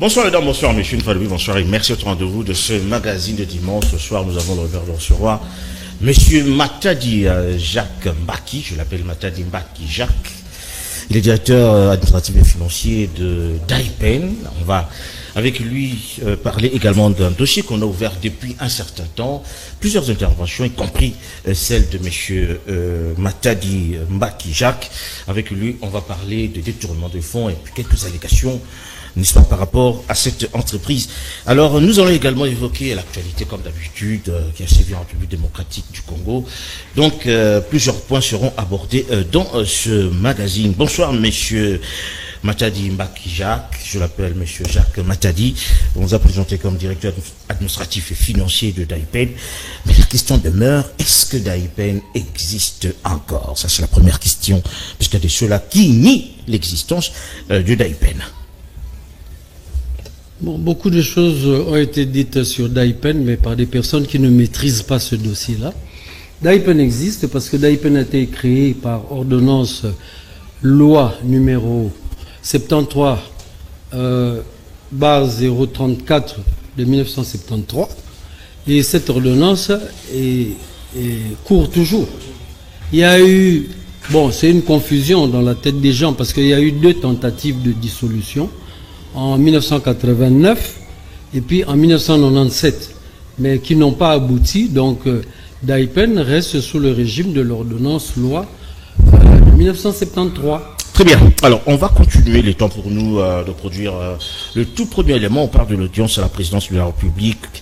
Bonsoir mesdames, bonsoir messieurs, une fois de plus, bonsoir et merci au rendez-vous de ce magazine de dimanche. Ce soir, nous avons le honneur de recevoir monsieur Matadi Jacques Mbaki, je l'appelle Matadi Mbaki Jacques. Il est directeur administratif et financier de DAIPEN. On va avec lui parler également d'un dossier qu'on a ouvert depuis un certain temps. Plusieurs interventions, y compris celle de monsieur Matadi Mbaki Jacques. Avec lui, on va parler de détournement de fonds et puis quelques allégations, n'est-ce pas, par rapport à cette entreprise. Alors, nous allons également évoquer l'actualité, comme d'habitude, qui a sévi en République démocratique du Congo. Donc, plusieurs points seront abordés dans ce magazine. Bonsoir, monsieur Matadi Mbaki Jacques. Je l'appelle monsieur Jacques Matadi. On vous a présenté comme directeur administratif et financier de DAIPEN. Mais la question demeure, est-ce que DAIPEN existe encore? Ça, c'est la première question, puisqu'il y a de ceux-là qui nient l'existence de DAIPEN. Bon, beaucoup de choses ont été dites sur DAIPEN, mais par des personnes qui ne maîtrisent pas ce dossier-là. DAIPEN existe parce que DAIPEN a été créé par ordonnance loi numéro 73 barre 034 de 1973. Et cette ordonnance court toujours. Il y a eu, bon, c'est une confusion dans la tête des gens parce qu'il y a eu 2 tentatives de dissolution. En 1989 et puis en 1997, mais qui n'ont pas abouti. Donc DAIPEN reste sous le régime de l'ordonnance loi de 1973. Très bien. Alors, on va continuer les temps pour nous de produire le tout premier élément. On parle de l'audience à la présidence de la République.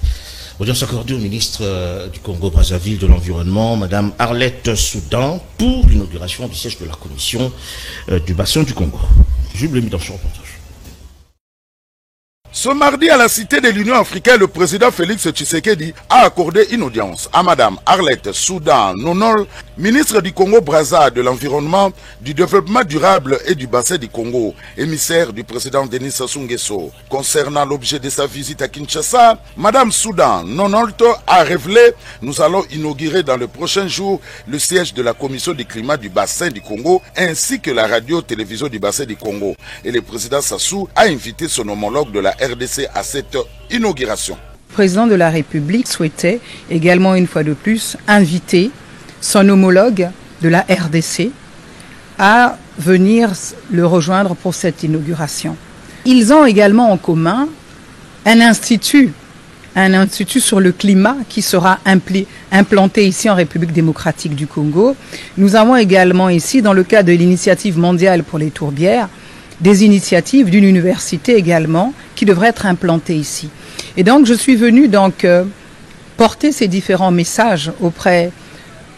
Audience accordée au ministre du Congo-Brazzaville de l'Environnement, Madame Arlette Soudan, pour l'inauguration du siège de la commission du bassin du Congo. Je l'ai mis dans son reportage. Ce mardi, à la Cité de l'Union africaine, le président Félix Tshisekedi a accordé une audience à Madame Arlette Soudan Nonol, ministre du Congo-Brazza de l'Environnement, du Développement durable et du bassin du Congo, émissaire du président Denis Sassou Nguesso. Concernant l'objet de sa visite à Kinshasa, Madame Soudan Nonol a révélé: nous allons inaugurer dans les prochains jours le siège de la commission du climat du bassin du Congo ainsi que la radio-télévision du bassin du Congo. Et le président Sassou a invité son homologue de la RDC à cette inauguration. Le président de la République souhaitait également une fois de plus inviter son homologue de la RDC à venir le rejoindre pour cette inauguration. Ils ont également en commun un institut sur le climat qui sera implanté ici en République démocratique du Congo. Nous avons également ici, dans le cadre de l'initiative mondiale pour les tourbières, des initiatives d'une université également qui devraient être implantées ici. Et donc je suis venu porter ces différents messages auprès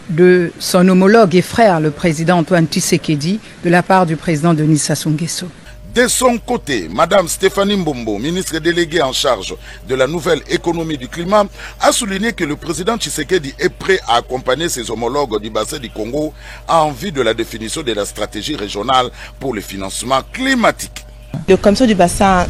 de son homologue et frère, le président Antoine Tshisekedi, de la part du président Denis Sassou Nguesso. De son côté, Madame Stéphanie Mbombo, ministre déléguée en charge de la nouvelle économie du climat, a souligné que le président Tshisekedi est prêt à accompagner ses homologues du bassin du Congo en vue de la définition de la stratégie régionale pour le financement climatique. La commission du bassin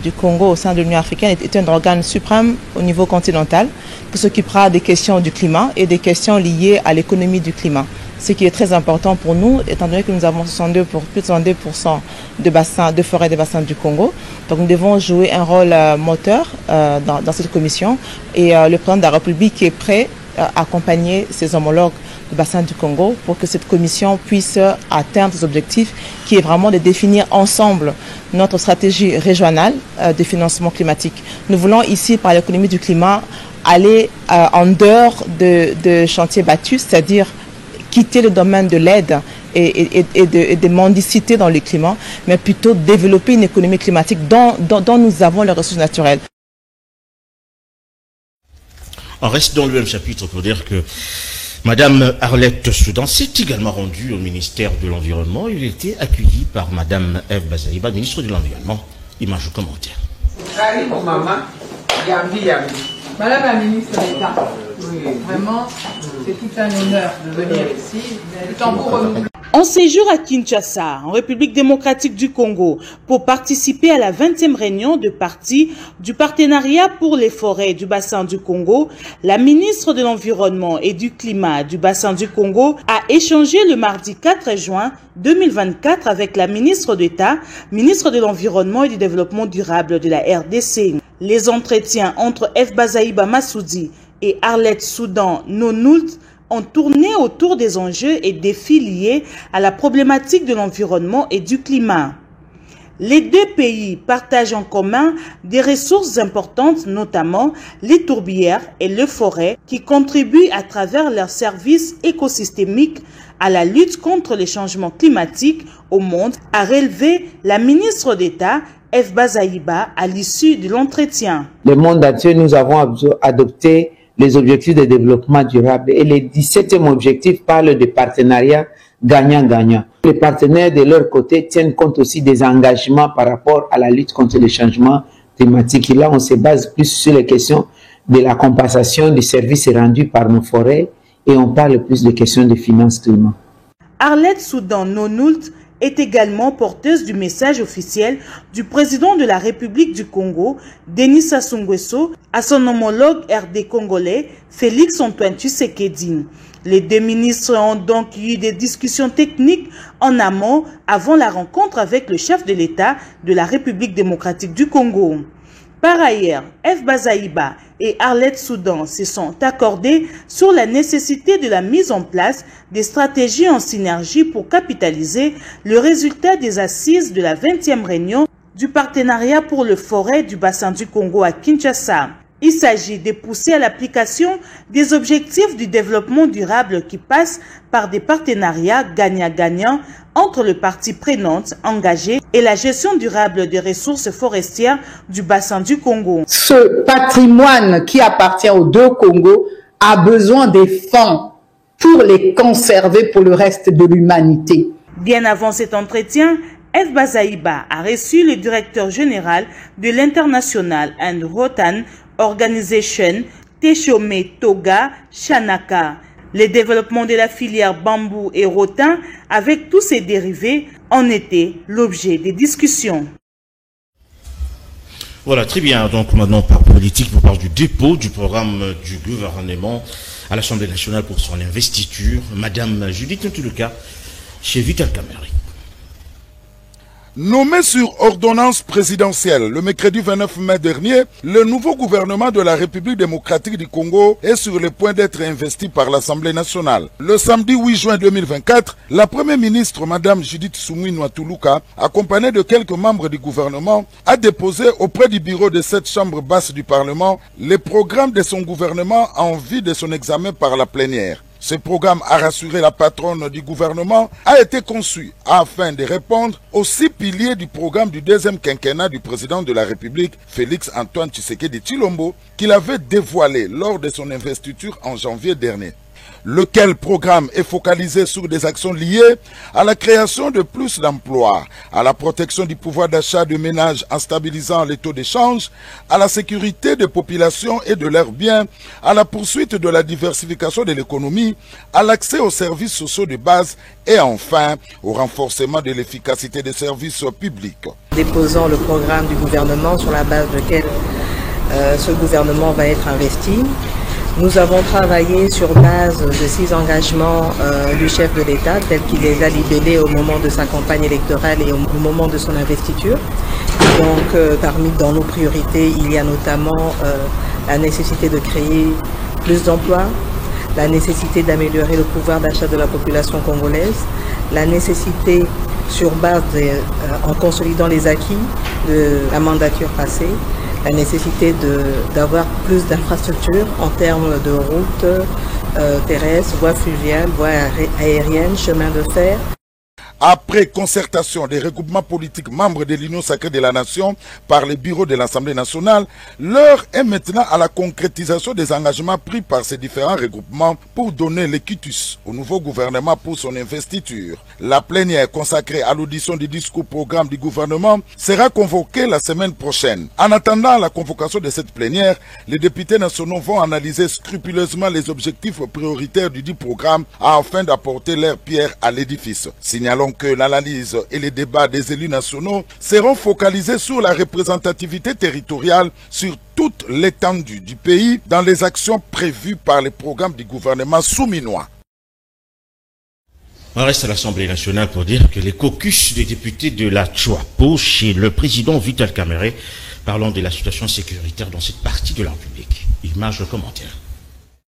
du Congo au sein de l'Union africaine est un organe suprême au niveau continental qui s'occupera des questions du climat et des questions liées à l'économie du climat. Ce qui est très important pour nous, étant donné que nous avons plus de 62% de forêts des bassins du Congo. Donc nous devons jouer un rôle moteur dans cette commission. Et le président de la République est prêt à accompagner ses homologues du bassin du Congo pour que cette commission puisse atteindre ses objectifs, qui est vraiment de définir ensemble notre stratégie régionale de financement climatique. Nous voulons ici, par l'économie du climat, aller en dehors de chantiers battus, c'est-à-dire quitter le domaine de l'aide et de mendicité dans le climat, mais plutôt développer une économie climatique dont nous avons les ressources naturelles. On reste dans le même chapitre pour dire que Madame Arlette Soudan s'est également rendue au ministère de l'Environnement. Il a été accueilli par Madame Eve Bazaïba, ministre de l'Environnement. Image au commentaire. Madame la ministre d'État, oui, vraiment, c'est tout un honneur de venir ici. Le tambour renouvelé. En séjour à Kinshasa, en République démocratique du Congo, pour participer à la 20e réunion de partie du partenariat pour les forêts du bassin du Congo, la ministre de l'Environnement et du Climat du bassin du Congo a échangé le mardi 4 juin 2024 avec la ministre d'État, ministre de l'Environnement et du Développement durable de la RDC. Les entretiens entre F. Bazaïba Massoudi et Arlette Soudan Nonoult ont tourné autour des enjeux et défis liés à la problématique de l'environnement et du climat. Les deux pays partagent en commun des ressources importantes, notamment les tourbières et les forêts, qui contribuent à travers leurs services écosystémiques à la lutte contre les changements climatiques au monde, a relevé la ministre d'État F. Bazaïba à l'issue de l'entretien. Le monde entier, nous avons adopté les objectifs de développement durable et le 17e objectif parle de partenariat gagnant-gagnant. Les partenaires de leur côté tiennent compte aussi des engagements par rapport à la lutte contre les changements climatiques. Et là, on se base plus sur les questions de la compensation des services rendus par nos forêts et on parle plus des questions de finances climat. Arlette Soudan Nonoult est également porteuse du message officiel du président de la République du Congo, Denis Sassou Nguesso, à son homologue RD congolais, Félix Antoine Tshisekedi. Les deux ministres ont donc eu des discussions techniques en amont avant la rencontre avec le chef de l'État de la République démocratique du Congo. Par ailleurs, F. Bazaïba et Arlette Soudan se sont accordés sur la nécessité de la mise en place des stratégies en synergie pour capitaliser le résultat des assises de la 20e réunion du partenariat pour le forêt du bassin du Congo à Kinshasa. Il s'agit de pousser à l'application des objectifs du développement durable qui passent par des partenariats gagnant-gagnant entre les parties prenantes engagées et la gestion durable des ressources forestières du bassin du Congo. Ce patrimoine qui appartient aux deux Congos a besoin des fonds pour les conserver pour le reste de l'humanité. Bien avant cet entretien, F. Bazaïba a reçu le directeur général de l'International and Rotan Organization, Teshome Toga Shanaka. Le développement de la filière bambou et rotin avec tous ses dérivés en était l'objet des discussions. Voilà, très bien. Donc maintenant, par politique, vous parlez du dépôt du programme du gouvernement à l'Assemblée nationale pour son investiture. Madame Judith Ntuluka, chez Vital Kamerhe. Nommé sur ordonnance présidentielle le mercredi 29 mai dernier, le nouveau gouvernement de la République démocratique du Congo est sur le point d'être investi par l'Assemblée nationale. Le samedi 8 juin 2024, la première ministre, Madame Judith Suminwa Tuluka, accompagnée de quelques membres du gouvernement, a déposé auprès du bureau de cette chambre basse du Parlement les programmes de son gouvernement en vue de son examen par la plénière. Ce programme, a rassuré la patronne du gouvernement, a été conçu afin de répondre aux 6 piliers du programme du deuxième quinquennat du président de la République, Félix Antoine Tshisekedi Tshilombo, qu'il avait dévoilé lors de son investiture en janvier dernier. Lequel programme est focalisé sur des actions liées à la création de plus d'emplois, à la protection du pouvoir d'achat de ménages en stabilisant les taux d'échange, à la sécurité des populations et de leurs biens, à la poursuite de la diversification de l'économie, à l'accès aux services sociaux de base et enfin au renforcement de l'efficacité des services publics. Déposant le programme du gouvernement sur la base duquel ce gouvernement va être investi. Nous avons travaillé sur base de 6 engagements du chef de l'État, tels qu'il les a libellés au moment de sa campagne électorale et au moment de son investiture. Donc, dans nos priorités, il y a notamment la nécessité de créer plus d'emplois, la nécessité d'améliorer le pouvoir d'achat de la population congolaise, la nécessité sur base en consolidant les acquis de la mandature passée, la nécessité d'avoir plus d'infrastructures en termes de routes terrestres, voies fluviales, voies aériennes, chemins de fer. Après concertation des regroupements politiques membres de l'Union sacrée de la Nation par les bureaux de l'Assemblée nationale, l'heure est maintenant à la concrétisation des engagements pris par ces différents regroupements pour donner le quitus au nouveau gouvernement pour son investiture. La plénière consacrée à l'audition du discours-programme du gouvernement sera convoquée la semaine prochaine. En attendant la convocation de cette plénière, les députés nationaux vont analyser scrupuleusement les objectifs prioritaires du dit programme afin d'apporter leur pierre à l'édifice. Signalons que l'analyse et les débats des élus nationaux seront focalisés sur la représentativité territoriale sur toute l'étendue du pays dans les actions prévues par les programmes du gouvernement souminois. On reste à l'Assemblée nationale pour dire que les caucus des députés de la Tchoapo chez le président Vital Kamerhe parlons de la situation sécuritaire dans cette partie de la République. Image de commentaire.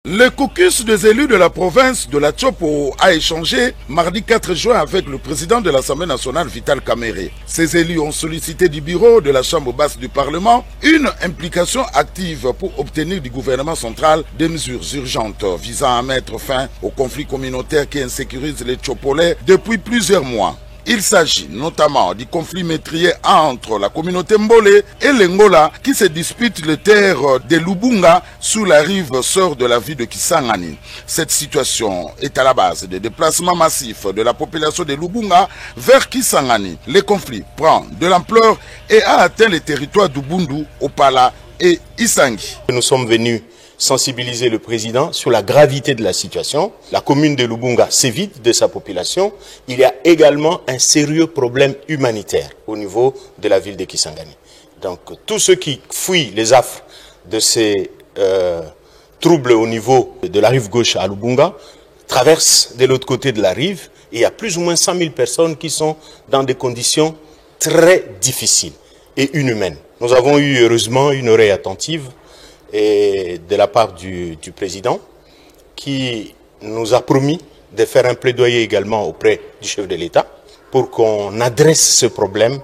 Le caucus des élus de la province de la Tchopo a échangé mardi 4 juin avec le président de l'Assemblée nationale Vital Kamerhe. Ces élus ont sollicité du bureau de la Chambre basse du Parlement une implication active pour obtenir du gouvernement central des mesures urgentes visant à mettre fin au conflit communautaire qui insécurise les Tchopolais depuis plusieurs mois. Il s'agit notamment du conflit meurtrier entre la communauté Mbole et l'Engola qui se disputent les terres de Lubunga sous la rive sud de la ville de Kisangani. Cette situation est à la base des déplacements massifs de la population de Lubunga vers Kisangani. Le conflit prend de l'ampleur et a atteint les territoires d'Ubundu, Opala et Isangi. Nous sommes venus sensibiliser le président sur la gravité de la situation. La commune de Lubunga s'évite de sa population. Il y a également un sérieux problème humanitaire au niveau de la ville de Kisangani. Donc tous ceux qui fuient les affres de ces troubles au niveau de la rive gauche à Lubunga traversent de l'autre côté de la rive et il y a plus ou moins 100 000 personnes qui sont dans des conditions très difficiles et inhumaines. Nous avons eu heureusement une oreille attentive et de la part du président qui nous a promis de faire un plaidoyer également auprès du chef de l'État pour qu'on adresse ce problème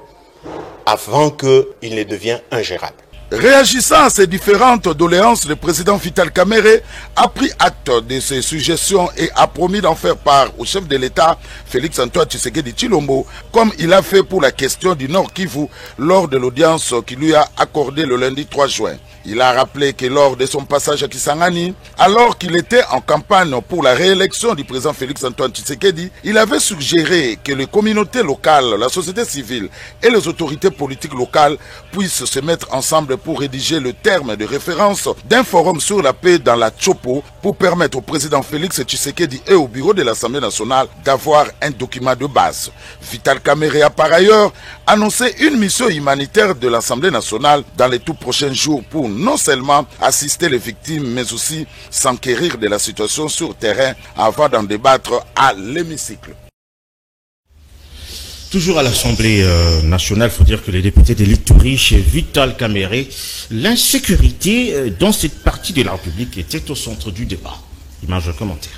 avant qu'il ne devienne ingérable. Réagissant à ces différentes doléances, le président Vital Kamerhe a pris acte de ces suggestions et a promis d'en faire part au chef de l'État, Félix Antoine Tshisekedi Tshilombo, comme il a fait pour la question du Nord Kivu lors de l'audience qu'il lui a accordée le lundi 3 juin. Il a rappelé que lors de son passage à Kisangani, alors qu'il était en campagne pour la réélection du président Félix Antoine Tshisekedi, il avait suggéré que les communautés locales, la société civile et les autorités politiques locales puissent se mettre ensemble pour rédiger le terme de référence d'un forum sur la paix dans la Tchopo pour permettre au président Félix Tshisekedi et au bureau de l'Assemblée nationale d'avoir un document de base. Vital Kamerhe a par ailleurs annoncé une mission humanitaire de l'Assemblée nationale dans les tout prochains jours pour non seulement assister les victimes mais aussi s'enquérir de la situation sur terrain avant d'en débattre à l'hémicycle. Toujours à l'Assemblée nationale, il faut dire que les députés de l'Ituri chez Vital Kamerhe, l'insécurité dans cette partie de la République était au centre du débat. Image de commentaire.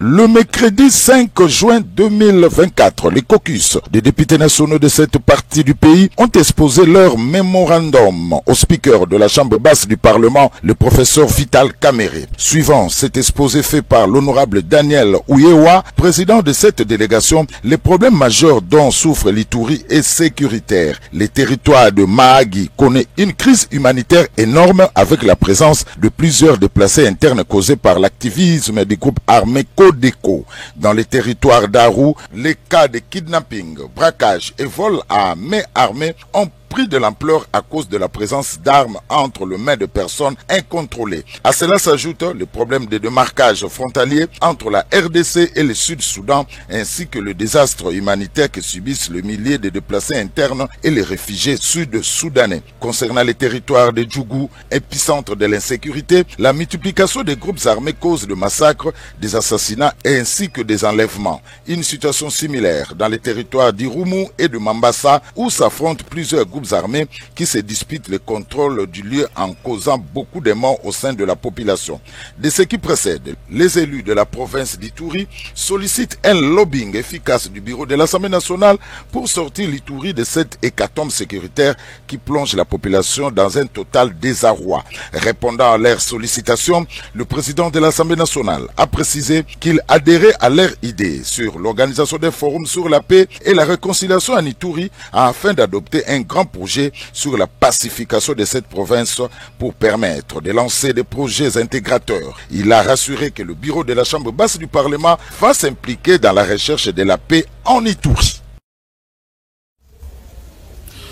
Le mercredi 5 juin 2024, les caucus des députés nationaux de cette partie du pays ont exposé leur mémorandum au speaker de la Chambre basse du Parlement, le professeur Vital Kamerhe. Suivant cet exposé fait par l'honorable Daniel Ouyewa, président de cette délégation, les problèmes majeurs dont souffre l'Ituri est sécuritaire. Les territoires de Mahagi connaissent une crise humanitaire énorme avec la présence de plusieurs déplacés internes causés par l'activisme des groupes armés Déco. Dans les territoires d'Aru, les cas de kidnapping, braquage et vol à main armée ont pris de l'ampleur à cause de la présence d'armes entre les mains de personnes incontrôlées. À cela s'ajoute le problème de démarquage frontalier entre la RDC et le Sud-Soudan, ainsi que le désastre humanitaire que subissent les milliers de déplacés internes et les réfugiés sud-soudanais. Concernant les territoires de Djougou, épicentre de l'insécurité, la multiplication des groupes armés cause de massacres, des assassinats ainsi que des enlèvements. Une situation similaire dans les territoires d'Irumu et de Mambasa où s'affrontent plusieurs groupes groupes armés qui se disputent le contrôle du lieu en causant beaucoup de morts au sein de la population. De ce qui précède, les élus de la province d'Ituri sollicitent un lobbying efficace du bureau de l'Assemblée nationale pour sortir l'Ituri de cette hécatombe sécuritaire qui plonge la population dans un total désarroi. Répondant à leurs sollicitations, le président de l'Assemblée nationale a précisé qu'il adhérait à leur idée sur l'organisation d'un forum sur la paix et la réconciliation en Ituri afin d'adopter un grand projet sur la pacification de cette province pour permettre de lancer des projets intégrateurs. Il a rassuré que le bureau de la Chambre basse du Parlement va s'impliquer dans la recherche de la paix en Ituri.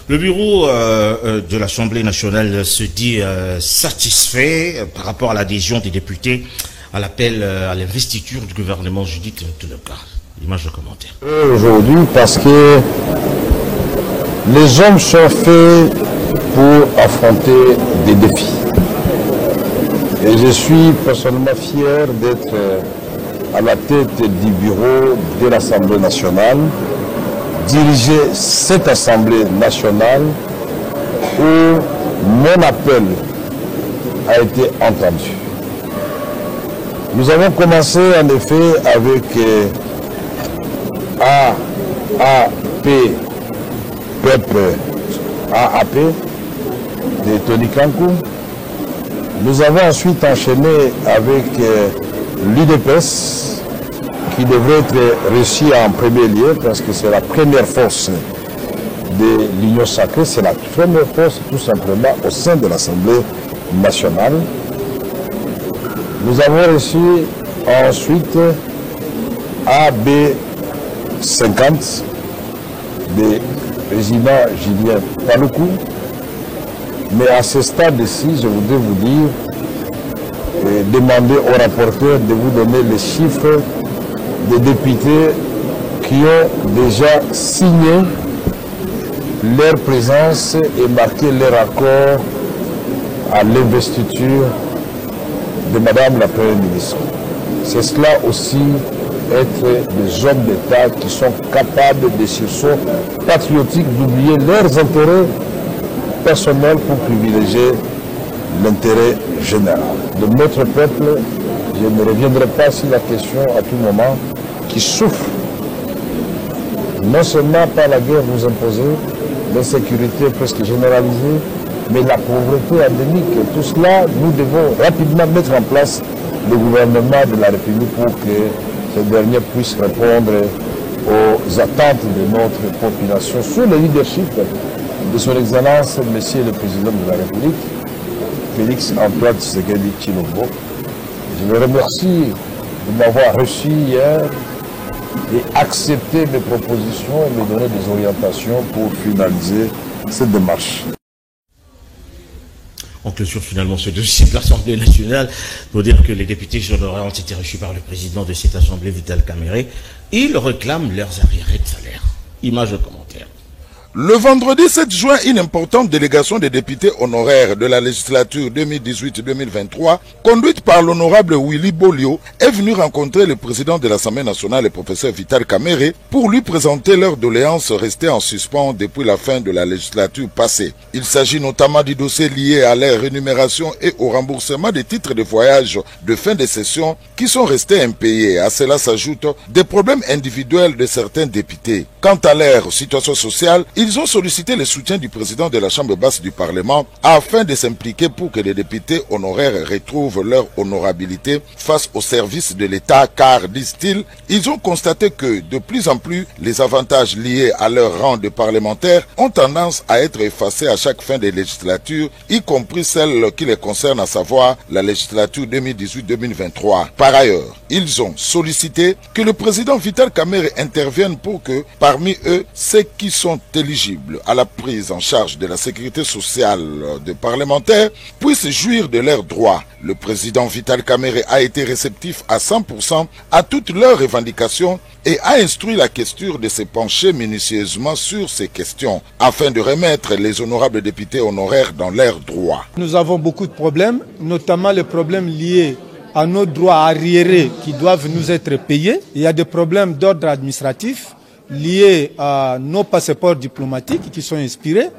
Le bureau de l'Assemblée nationale se dit satisfait par rapport à l'adhésion des députés à l'appel à l'investiture du gouvernement Judith Toloka. L'image de commentaire. Aujourd'hui, parce que les hommes sont faits pour affronter des défis. Et je suis personnellement fier d'être à la tête du bureau de l'Assemblée nationale, diriger cette Assemblée nationale où mon appel a été entendu. Nous avons commencé en effet avec AAP, peuple AAP de Tony Kankou. Nous avons ensuite enchaîné avec l'UDPS qui devrait être reçu en premier lieu parce que c'est la première force de l'Union sacrée, c'est la première force tout simplement au sein de l'Assemblée nationale. Nous avons reçu ensuite AB50 de président Julien Paluku. Mais à ce stade-ci, je voudrais vous dire, demander au rapporteur de vous donner les chiffres des députés qui ont déjà signé leur présence et marqué leur accord à l'investiture de Madame la Première ministre. C'est cela aussi être des hommes d'État qui sont capables de sursaut patriotiques d'oublier leurs intérêts personnels pour privilégier l'intérêt général de notre peuple. Je ne reviendrai pas sur la question à tout moment qui souffre non seulement par la guerre vous imposée, l'insécurité presque généralisée, mais la pauvreté endémique. Tout cela, nous devons rapidement mettre en place le gouvernement de la République pour que ce dernier puisse répondre aux attentes de notre population sous le leadership de son Excellence, Monsieur le Président de la République, Félix Antoine Tshisekedi Tshilombo. Je le remercie de m'avoir reçu hier et accepter mes propositions et me donner des orientations pour finaliser cette démarche. On clôture finalement ce dossier de l'Assemblée nationale pour dire que les députés honoraires ont été reçus par le président de cette Assemblée, Vital Kamerhe. Ils réclament leurs arriérés de salaire. Image de commentaire. Le vendredi 7 juin, une importante délégation des députés honoraires de la législature 2018-2023, conduite par l'honorable Willy Bolio, est venue rencontrer le président de l'Assemblée nationale, le professeur Vital Kamerhe, pour lui présenter leurs doléances restées en suspens depuis la fin de la législature passée. Il s'agit notamment du dossier lié à leur rémunération et au remboursement des titres de voyage de fin de session qui sont restés impayés. À cela s'ajoutent des problèmes individuels de certains députés. Quant à leur situation sociale, ils ont sollicité le soutien du président de la Chambre basse du Parlement afin de s'impliquer pour que les députés honoraires retrouvent leur honorabilité face au service de l'État car, disent-ils, ils ont constaté que de plus en plus les avantages liés à leur rang de parlementaires ont tendance à être effacés à chaque fin de législature, y compris celle qui les concerne, à savoir la législature 2018-2023. Par ailleurs, ils ont sollicité que le président Vital Kamerhe intervienne pour que, parmi eux, ceux qui sont éligibles à la prise en charge de la sécurité sociale des parlementaires puissent jouir de leurs droits. Le président Vital Kamerhe a été réceptif à 100% à toutes leurs revendications et a instruit la questure de se pencher minutieusement sur ces questions afin de remettre les honorables députés honoraires dans leurs droits. Nous avons beaucoup de problèmes, notamment les problèmes liés à nos droits arriérés qui doivent nous être payés. Il y a des problèmes d'ordre administratif liés à nos passeports diplomatiques qui sont inspirés.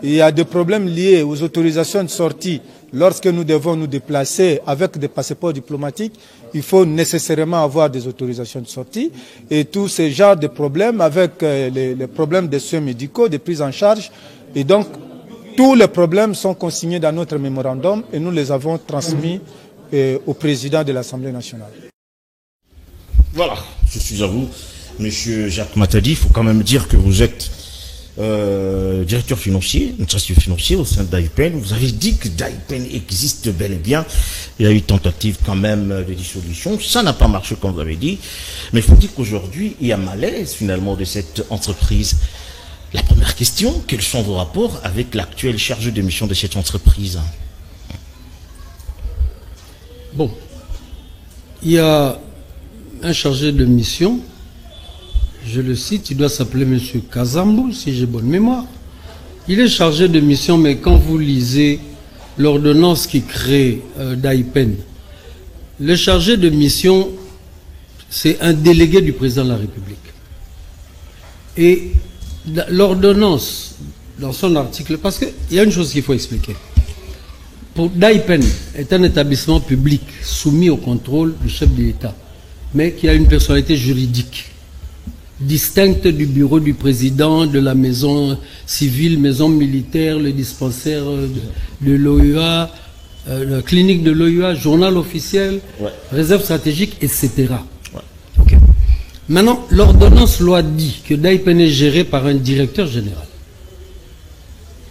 Il y a des problèmes liés aux autorisations de sortie. Lorsque nous devons nous déplacer avec des passeports diplomatiques, il faut nécessairement avoir des autorisations de sortie. Et tous ces genres de problèmes avec les problèmes des soins médicaux, des prises en charge. Et donc, tous les problèmes sont consignés dans notre mémorandum et nous les avons transmis au président de l'Assemblée nationale. Voilà, je suis à vous. Monsieur Jacques Matadi, il faut quand même dire que vous êtes directeur financier, administratif financier au sein d'AIPEN. Vous avez dit que d'AIPEN existe bel et bien. Il y a eu tentative quand même de dissolution. Ça n'a pas marché comme vous avez dit. Mais il faut dire qu'aujourd'hui, il y a malaise finalement de cette entreprise. La première question, quels sont vos rapports avec l'actuel chargé de mission de cette entreprise? Bon, il y a un chargé de mission, je le cite, il doit s'appeler M. Kazambou, si j'ai bonne mémoire. Il est chargé de mission, mais quand vous lisez l'ordonnance qui crée d'AIPEN, le chargé de mission, c'est un délégué du président de la République. Et l'ordonnance, dans son article, parce qu'il y a une chose qu'il faut expliquer. d'AIPEN est un établissement public soumis au contrôle du chef de l'État, mais qui a une personnalité juridique distincte du bureau du président, de la maison civile, maison militaire, le dispensaire de l'OUA, la clinique de l'OUA, journal officiel, réserve stratégique, etc. Okay. Maintenant, l'ordonnance loi dit que d'AIPEN est géré par un directeur général.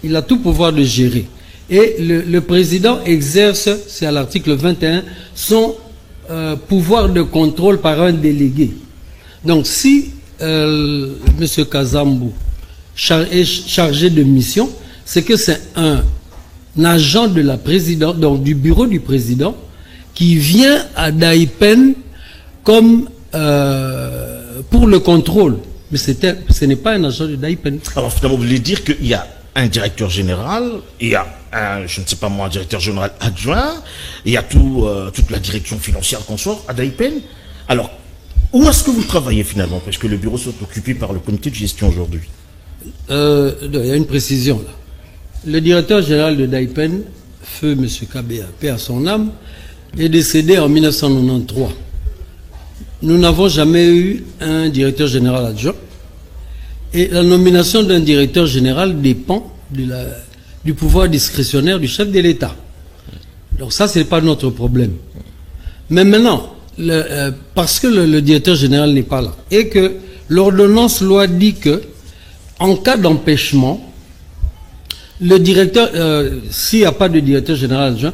Il a tout pouvoir de gérer. Et le président exerce, c'est à l'article 21, son pouvoir de contrôle par un délégué. Donc si M. Kazambou est chargé de mission, c'est que c'est un agent de la présidence, donc du bureau du président, qui vient à d'AIPEN comme pour le contrôle. Mais ce n'est pas un agent de d'AIPEN. Alors finalement, vous voulez dire qu'il y a un directeur général, il y a un, je ne sais pas moi, un directeur général adjoint, il y a toute la direction financière qu'on sort à d'AIPEN. Alors, où est-ce que vous travaillez finalement? Parce que le bureau soit occupé par le comité de gestion aujourd'hui. Il y a une précision là. Le directeur général de d'AIPEN, feu M. Kabea, paix à son âme, est décédé en 1993. Nous n'avons jamais eu un directeur général adjoint. Et la nomination d'un directeur général dépend du pouvoir discrétionnaire du chef de l'État. Donc ça, ce n'est pas notre problème. Mais maintenant, parce que le directeur général n'est pas là, et que l'ordonnance loi dit que, en cas d'empêchement, le directeur, s'il n'y a pas de directeur général adjoint,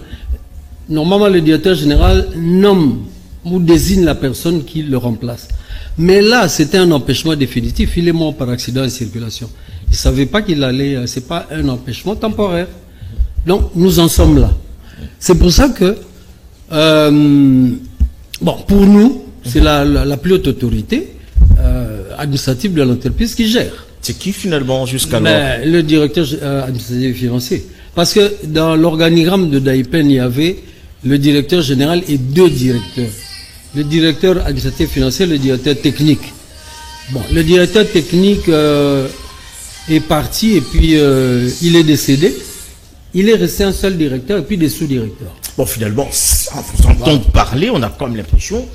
normalement le directeur général nomme ou désigne la personne qui le remplace. Mais là, c'était un empêchement définitif. Il est mort par accident de circulation. Il ne savait pas qu'il allait... Ce n'est pas un empêchement temporaire. Donc, nous en sommes là. C'est pour ça que... bon, pour nous, c'est la plus haute autorité administrative de l'entreprise qui gère. C'est qui finalement jusqu'à là? Le directeur administratif financier. Parce que dans l'organigramme de d'AIPEN, il y avait le directeur général et deux directeurs. Le directeur administratif financier, le directeur technique. Bon, le directeur technique est parti et puis il est décédé. Il est resté un seul directeur et puis des sous-directeurs. Bon, finalement, en vous entendant parler, on a comme l'impression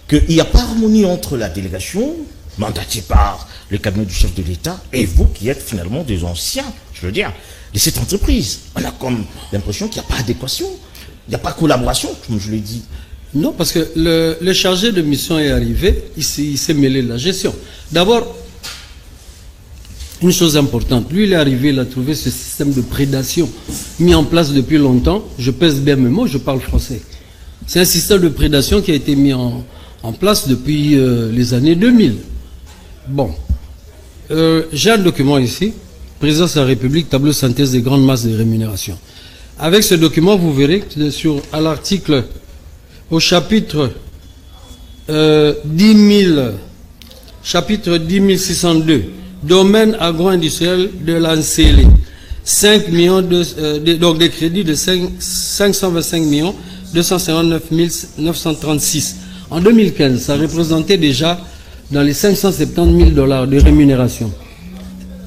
qu'il n'y a pas harmonie entre la délégation, mandatée par le cabinet du chef de l'État, et vous qui êtes finalement des anciens, je veux dire, de cette entreprise. On a comme l'impression qu'il n'y a pas adéquation, il n'y a pas collaboration, comme je l'ai dit. Non, parce que le chargé de mission est arrivé, il s'est mêlé de la gestion. D'abord, une chose importante, lui il est arrivé, il a trouvé ce système de prédation mis en place depuis longtemps. Je pèse bien mes mots, je parle français. C'est un système de prédation qui a été mis en place depuis les années 2000. Bon, j'ai un document ici, Présidence de la République, tableau synthèse des grandes masses de rémunération. Avec ce document, vous verrez que à l'article... Au chapitre 10 602, domaine agro-industriel de l'Ancélé, 5 millions donc des crédits de 525 259 936. En 2015, ça représentait déjà dans les 570 000 $ de rémunération.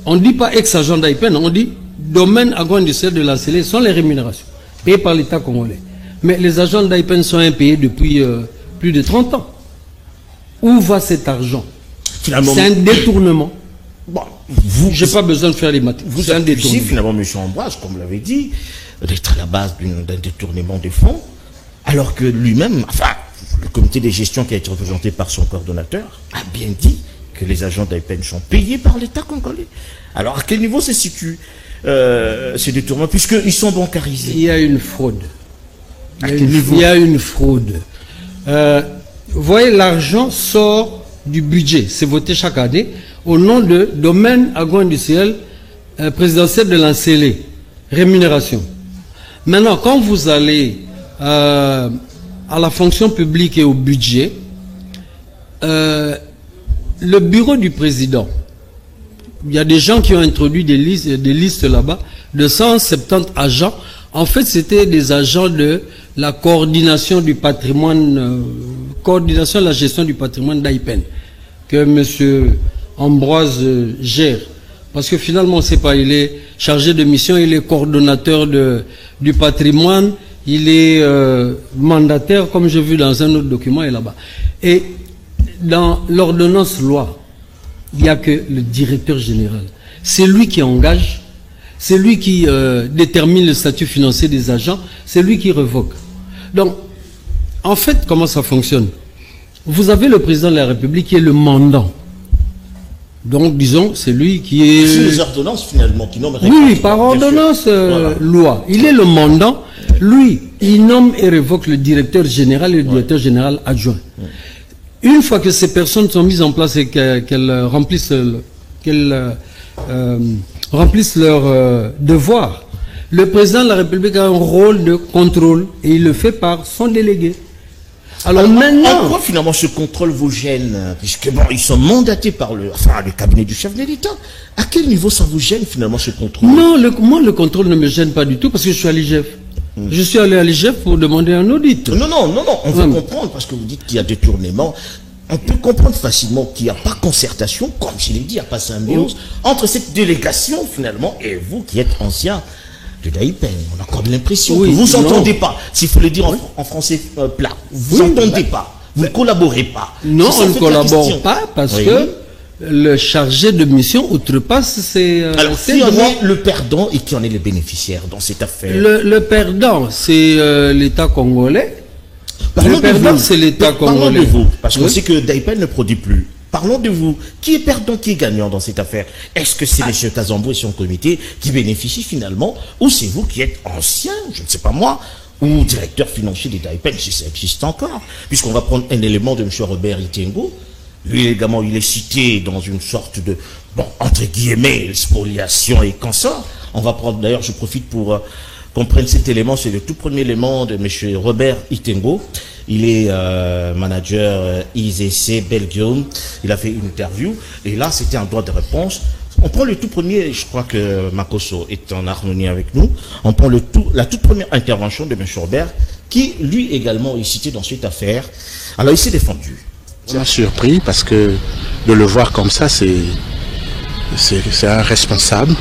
On ne dit pas ex-agent d'AIPEN, on dit domaine agro-industriel de la CELE sont les rémunérations payées par l'État congolais. Mais les agents d'Aipen sont impayés depuis plus de 30 ans. Où va cet argent? C'est un détournement. Bon, j'ai pas besoin de faire les maths. Vous accusez finalement M. Ambroise, comme vous l'avez dit, d'être à la base d'un détournement de fonds, alors que lui-même, enfin, le comité de gestion qui a été représenté par son coordonnateur a bien dit que les agents d'Aipen sont payés par l'État congolais. Alors à quel niveau se situe ces détournements, puisqu'ils sont bancarisés? Il y a une fraude. Il y a une fraude. Vous voyez, l'argent sort du budget, c'est voté chaque année, au nom de domaine agro-industriel présidentiel de l'ANCELE, rémunération. Maintenant, quand vous allez à la fonction publique et au budget, le bureau du président, il y a des gens qui ont introduit des listes là-bas, de 170 agents. En fait, c'était des agents de la coordination du patrimoine, coordination de la gestion du patrimoine d'Aipen, que M. Ambroise gère. Parce que finalement, on ne sait pas, il est chargé de mission, il est coordonnateur du patrimoine, il est mandataire, comme j'ai vu dans un autre document, et là-bas. Et dans l'ordonnance loi, il n'y a que le directeur général. C'est lui qui engage, c'est lui qui détermine le statut financier des agents, c'est lui qui revoque. Donc, en fait, comment ça fonctionne? Vous avez le président de la République qui est le mandant. Donc, disons, c'est lui qui est... C'est les ordonnances, finalement, qui nomment... Oui, par ordonnance, loi. Il est le mandant. Lui, il nomme et révoque le directeur général et le directeur général adjoint. Une fois que ces personnes sont mises en place et qu'elles remplissent leur devoir, le président de la République a un rôle de contrôle et il le fait par son délégué. Alors maintenant... En quoi finalement ce contrôle vous gêne? Puisque bon, ils sont mandatés par le cabinet du chef de l'État. À quel niveau ça vous gêne finalement ce contrôle? Non, moi le contrôle ne me gêne pas du tout parce que je suis à l'IGF. Je suis allé à l'IGF pour demander un audit. Non, on veut comprendre parce que vous dites qu'il y a détournement. On peut comprendre facilement qu'il n'y a pas concertation, comme je l'ai dit, il n'y a pas symbiose entre cette délégation finalement et vous qui êtes ancien de d'Aipen. On a comme l'impression que vous n'entendez pas, s'il faut le dire en français plat, vous n'entendez pas, vous ne collaborez pas. Non, on ne collabore pas parce que le chargé de mission outrepasse ses alors, qui en est le perdant et qui en est le bénéficiaire dans cette affaire? Le perdant, c'est l'État congolais. Le perdant, c'est l'État congolais. Parlons de vous, parce qu'on sait que d'Aipen ne produit plus. Parlons de vous. Qui est perdant, qui est gagnant dans cette affaire? Est-ce que c'est M. Kazambo et son comité qui bénéficient finalement, ou c'est vous qui êtes ancien, je ne sais pas moi, ou directeur financier de d'Aipen, si ça existe encore? Puisqu'on va prendre un élément de M. Robert Itengo. Lui également, il est cité dans une sorte de, bon, entre guillemets, spoliation et consort. On va prendre, d'ailleurs, je profite pour qu'on prenne cet élément, c'est le tout premier élément de M. Robert Itengo. Il est manager IZC Belgium. Il a fait une interview et là, c'était un droit de réponse. On prend le tout premier, je crois que Makoso est en harmonie avec nous. On prend la toute première intervention de M. Robert qui, lui également, est cité dans cette affaire. Alors, il s'est défendu. Ça m'a surpris parce que de le voir comme ça, c'est un responsable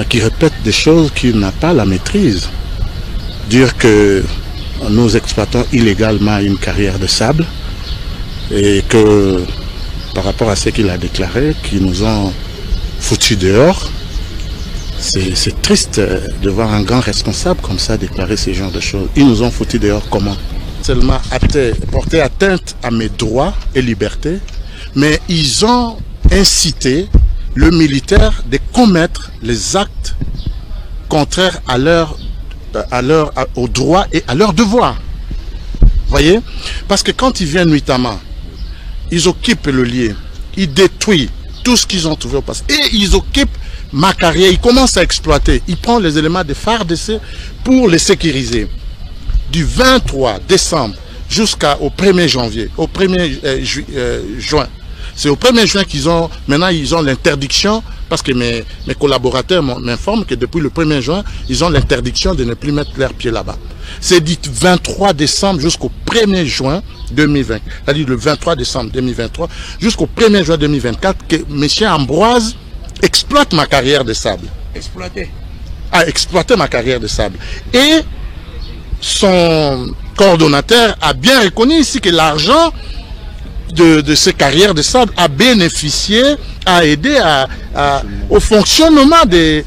qui répète des choses qu'il n'a pas la maîtrise. Dire que nous exploitons illégalement une carrière de sable et que par rapport à ce qu'il a déclaré, qu'ils nous ont foutus dehors, c'est triste de voir un grand responsable comme ça déclarer ce genre de choses. Ils nous ont foutus dehors comment? Seulement porter atteinte à mes droits et libertés, mais ils ont incité le militaire de commettre les actes contraires aux droits et à leurs devoirs. Voyez? Parce que quand ils viennent nuitamment, ils occupent le lieu, ils détruisent tout ce qu'ils ont trouvé au passé. Et ils occupent ma carrière, ils commencent à exploiter. Ils prennent les éléments de FARDC pour les sécuriser. Du 23 décembre jusqu'au 1er janvier, au 1er juin. C'est au 1er juin qu'ils ont, maintenant ils ont l'interdiction, parce que mes collaborateurs m'informent que depuis le 1er juin, ils ont l'interdiction de ne plus mettre leurs pieds là-bas. C'est du 23 décembre jusqu'au 1er juin 2020, c'est-à-dire le 23 décembre 2023 jusqu'au 1er juin 2024 que M. Ambroise exploite ma carrière de sable. Exploité. à exploiter ma carrière de sable. Et son coordonnateur a bien reconnu ici que l'argent de ces carrières de sable a bénéficié, a aidé au fonctionnement de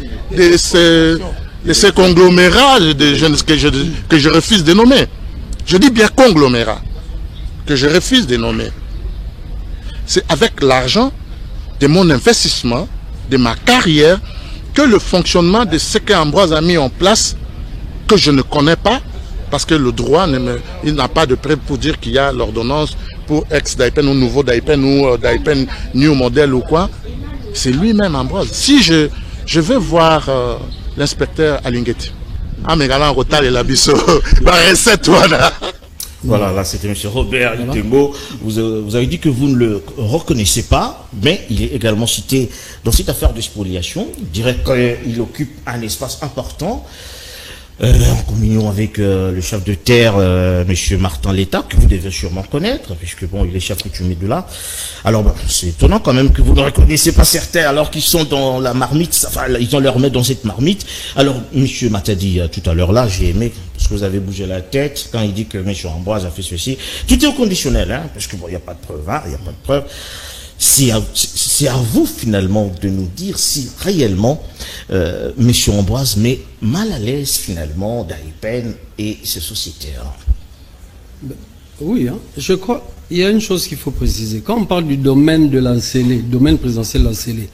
ces conglomérats que je refuse de nommer. Je dis bien conglomérats, que je refuse de nommer. C'est avec l'argent de mon investissement, de ma carrière, que le fonctionnement de ce qu'Ambroise a mis en place, que je ne connais pas, parce que le droit il n'a pas de preuve pour dire qu'il y a l'ordonnance pour ex-Daipen ou nouveau Daipen ou Daipen new model ou quoi. C'est lui-même Ambroise. Si je veux voir l'inspecteur Alinguetti, mais galant retard et l'abisso, recette voilà. Voilà, là c'était M. Robert Itembo. Vous avez dit que vous ne le reconnaissez pas, mais il est également cité dans cette affaire de spoliation. Il dirait qu'il occupe un espace important, en communion avec le chef de terre, M. Martin Létat, que vous devez sûrement connaître, puisque bon, il est chef coutumier de là. Alors, bon, c'est étonnant quand même que vous ne reconnaissez pas certains, alors qu'ils sont dans la marmite, enfin, ils ont leur main dans cette marmite. Alors, M. Matadi, tout à l'heure là, j'ai aimé, parce que vous avez bougé la tête, quand il dit que M. Ambroise a fait ceci. Tout est au conditionnel, hein, parce que bon, il n'y a pas de preuve, hein, il n'y a pas de preuve. C'est à vous finalement de nous dire si réellement M. Ambroise met mal à l'aise finalement Daipen et ses sociétaires. Oui, hein, je crois il y a une chose qu'il faut préciser. Quand on parle du domaine de l'Ancélé, domaine présidentiel de l'Ancélé,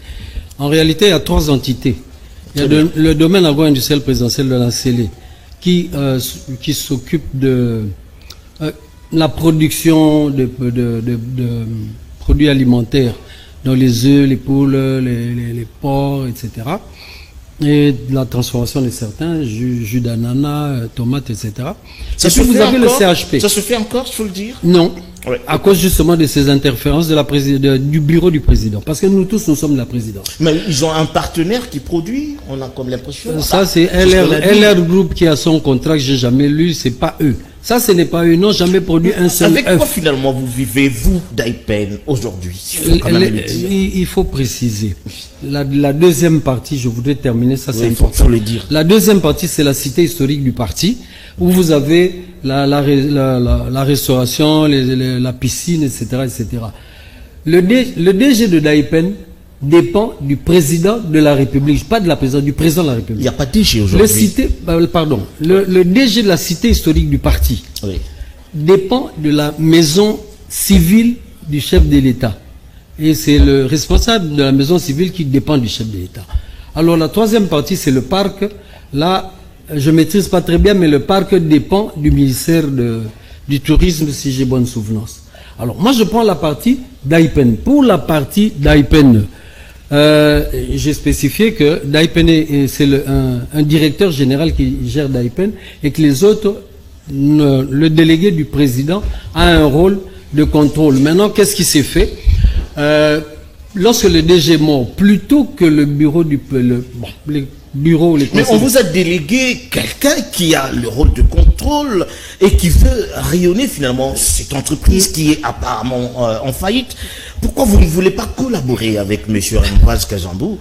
en réalité il y a trois entités. Il y a le domaine agro-industriel présidentiel de l'Ancélé qui s'occupe de la production de produits alimentaires, dans les œufs, les poules, les porcs, etc. Et de la transformation de certains, jus d'ananas, tomates, etc. Ça se vous fait avez encore, le CHP. Ça se fait encore, il faut le dire? Non. Ouais. À cause justement de ces interférences du bureau du président. Parce que nous tous, nous sommes la présidence. Mais ils ont un partenaire qui produit, on a comme l'impression. Ça, c'est LR Group qui a son contrat que j'ai jamais lu, c'est pas eux. Ça, ce n'est pas eux, ils n'ont jamais produit un seul œuf. Avec quoi finalement vous vivez, vous, Daipen, aujourd'hui? Il faut préciser. La deuxième partie, je voudrais terminer, ça c'est important. Faut le dire. La deuxième partie, c'est la cité historique du parti, où vous avez la restauration, la piscine, etc., etc. Le DG de Daipen dépend du président de la République, pas de la présidente, du président de la République. Il n'y a pas de DG aujourd'hui. Le DG de la cité historique du parti dépend de la maison civile du chef de l'État. Et c'est le responsable de la maison civile qui dépend du chef de l'État. Alors la troisième partie, c'est le parc. Là, je ne maîtrise pas très bien, mais le parc dépend du ministère du Tourisme, si j'ai bonne souvenance. Alors moi, je prends la partie Daipen. Pour la partie Daipen, j'ai spécifié que Daipen, c'est un directeur général qui gère Daipen et que les autres, le délégué du président a un rôle de contrôle. Maintenant, qu'est-ce qui s'est fait? Lorsque le DG mort, plutôt que le bureau mais on vous a délégué quelqu'un qui a le rôle de contrôle et qui veut rayonner finalement cette entreprise qui est apparemment en faillite. Pourquoi vous ne voulez pas collaborer avec M. Ambroise Kazambou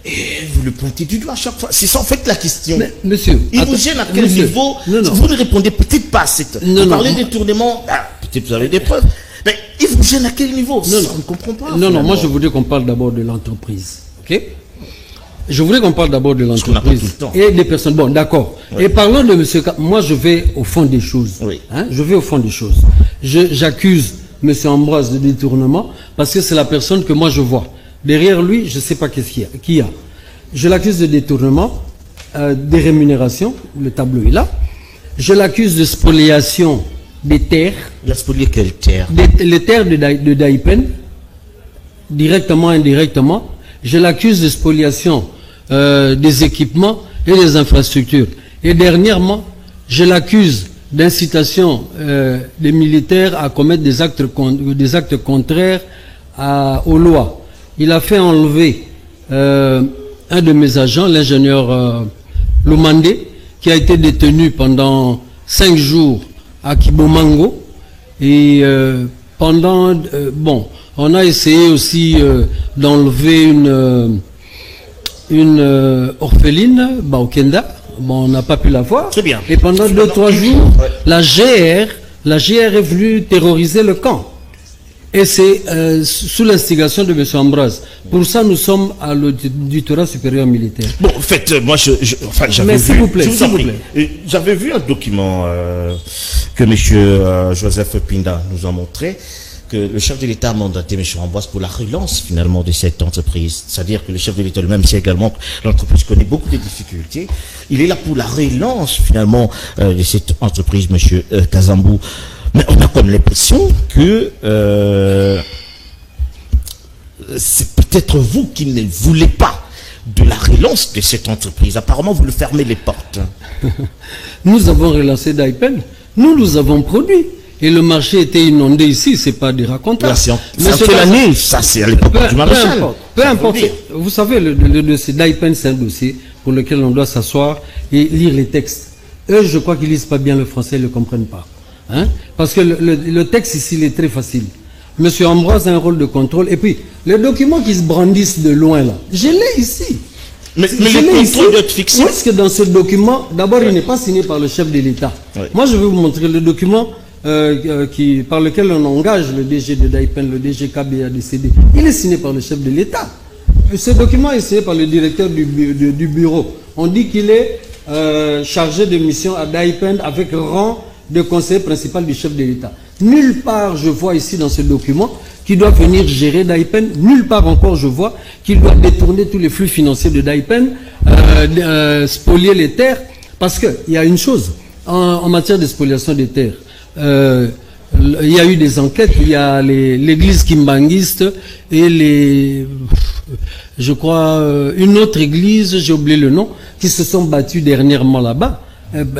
et vous le pointez du doigt à chaque fois? C'est ça en fait la question. Mais, monsieur, il vous gêne à quel niveau? Vous ne répondez peut-être pas à cette... Vous parlez des tournements, peut-être vous avez des preuves. Mais il vous gêne à quel niveau? On ne comprend pas. Non, moi je voudrais qu'on parle d'abord de l'entreprise. Ok? Je voudrais qu'on parle d'abord de l'entreprise et des personnes. Bon, d'accord. Oui. Et parlons de M. Moi, je vais au fond des choses. Oui. Hein? Je vais au fond des choses. J'accuse M. Ambroise de détournement parce que c'est la personne que moi je vois. Derrière lui, je ne sais pas qu'est-ce qu'il y a. Je l'accuse de détournement, des rémunérations. Le tableau est là. Je l'accuse de spoliation des terres. Il a spolié quelles terres? Les terres de Daipen, directement, indirectement. Je l'accuse de spoliation des équipements et des infrastructures. Et dernièrement, je l'accuse d'incitation des militaires à commettre des actes contraires aux lois. Il a fait enlever un de mes agents, l'ingénieur Lumande, qui a été détenu pendant 5 jours à Kibomango. Et on a essayé aussi d'enlever une orpheline, Baokenda. Bon, on n'a pas pu la voir. Très bien. Et pendant 2-3 jours, la GR est venue terroriser le camp. Et c'est sous l'instigation de M. Ambroise. Pour ça, nous sommes à l'auditoire supérieur militaire. Bon, en fait, moi, j'avais vu... s'il vous plaît, j'avais vu un document que M. Joseph Pinda nous a montré, que le chef de l'État a mandaté M. Ambroise pour la relance, finalement, de cette entreprise. C'est-à-dire que le chef de l'État lui-même sait également que l'entreprise connaît beaucoup de difficultés. Il est là pour la relance, finalement, de cette entreprise, M. Kazambou. Mais on a comme l'impression que c'est peut-être vous qui ne voulez pas de la relance de cette entreprise. Apparemment, vous lui fermez les portes. Nous avons relancé Daipen. Nous avons produit. Et le marché était inondé ici, c'est pas des racontages. C'est en quelle année? Ça, c'est à l'époque du maréchal. Peu importe. Vous savez, le dossier Daipen, c'est un dossier pour lequel on doit s'asseoir et lire les textes. Eux, je crois qu'ils lisent pas bien le français, ils ne le comprennent pas. Hein? Parce que le texte ici, il est très facile. Monsieur Ambroise a un rôle de contrôle. Et puis, les documents qui se brandissent de loin, là, je l'ai ici. Mais le contrôle doit être fixé. Où est-ce que dans ce document, d'abord, il n'est pas signé par le chef de l'État. Oui. Moi, je vais vous montrer le document par lequel on engage le DG de Daipen, le DG KB a décédé. Il est signé par le chef de l'État. Ce document est signé par le directeur du bureau. On dit qu'il est chargé de mission à Daipen avec rang de conseiller principal du chef de l'État. Nulle part je vois ici dans ce document qu'il doit venir gérer Daipen. Nulle part encore je vois qu'il doit détourner tous les flux financiers de Daipen, spolier les terres. Parce qu'il y a une chose, en matière de spoliation des terres, il y a eu des enquêtes, il y a l'église kimbanguiste et je crois une autre église, j'ai oublié le nom, qui se sont battus dernièrement là-bas.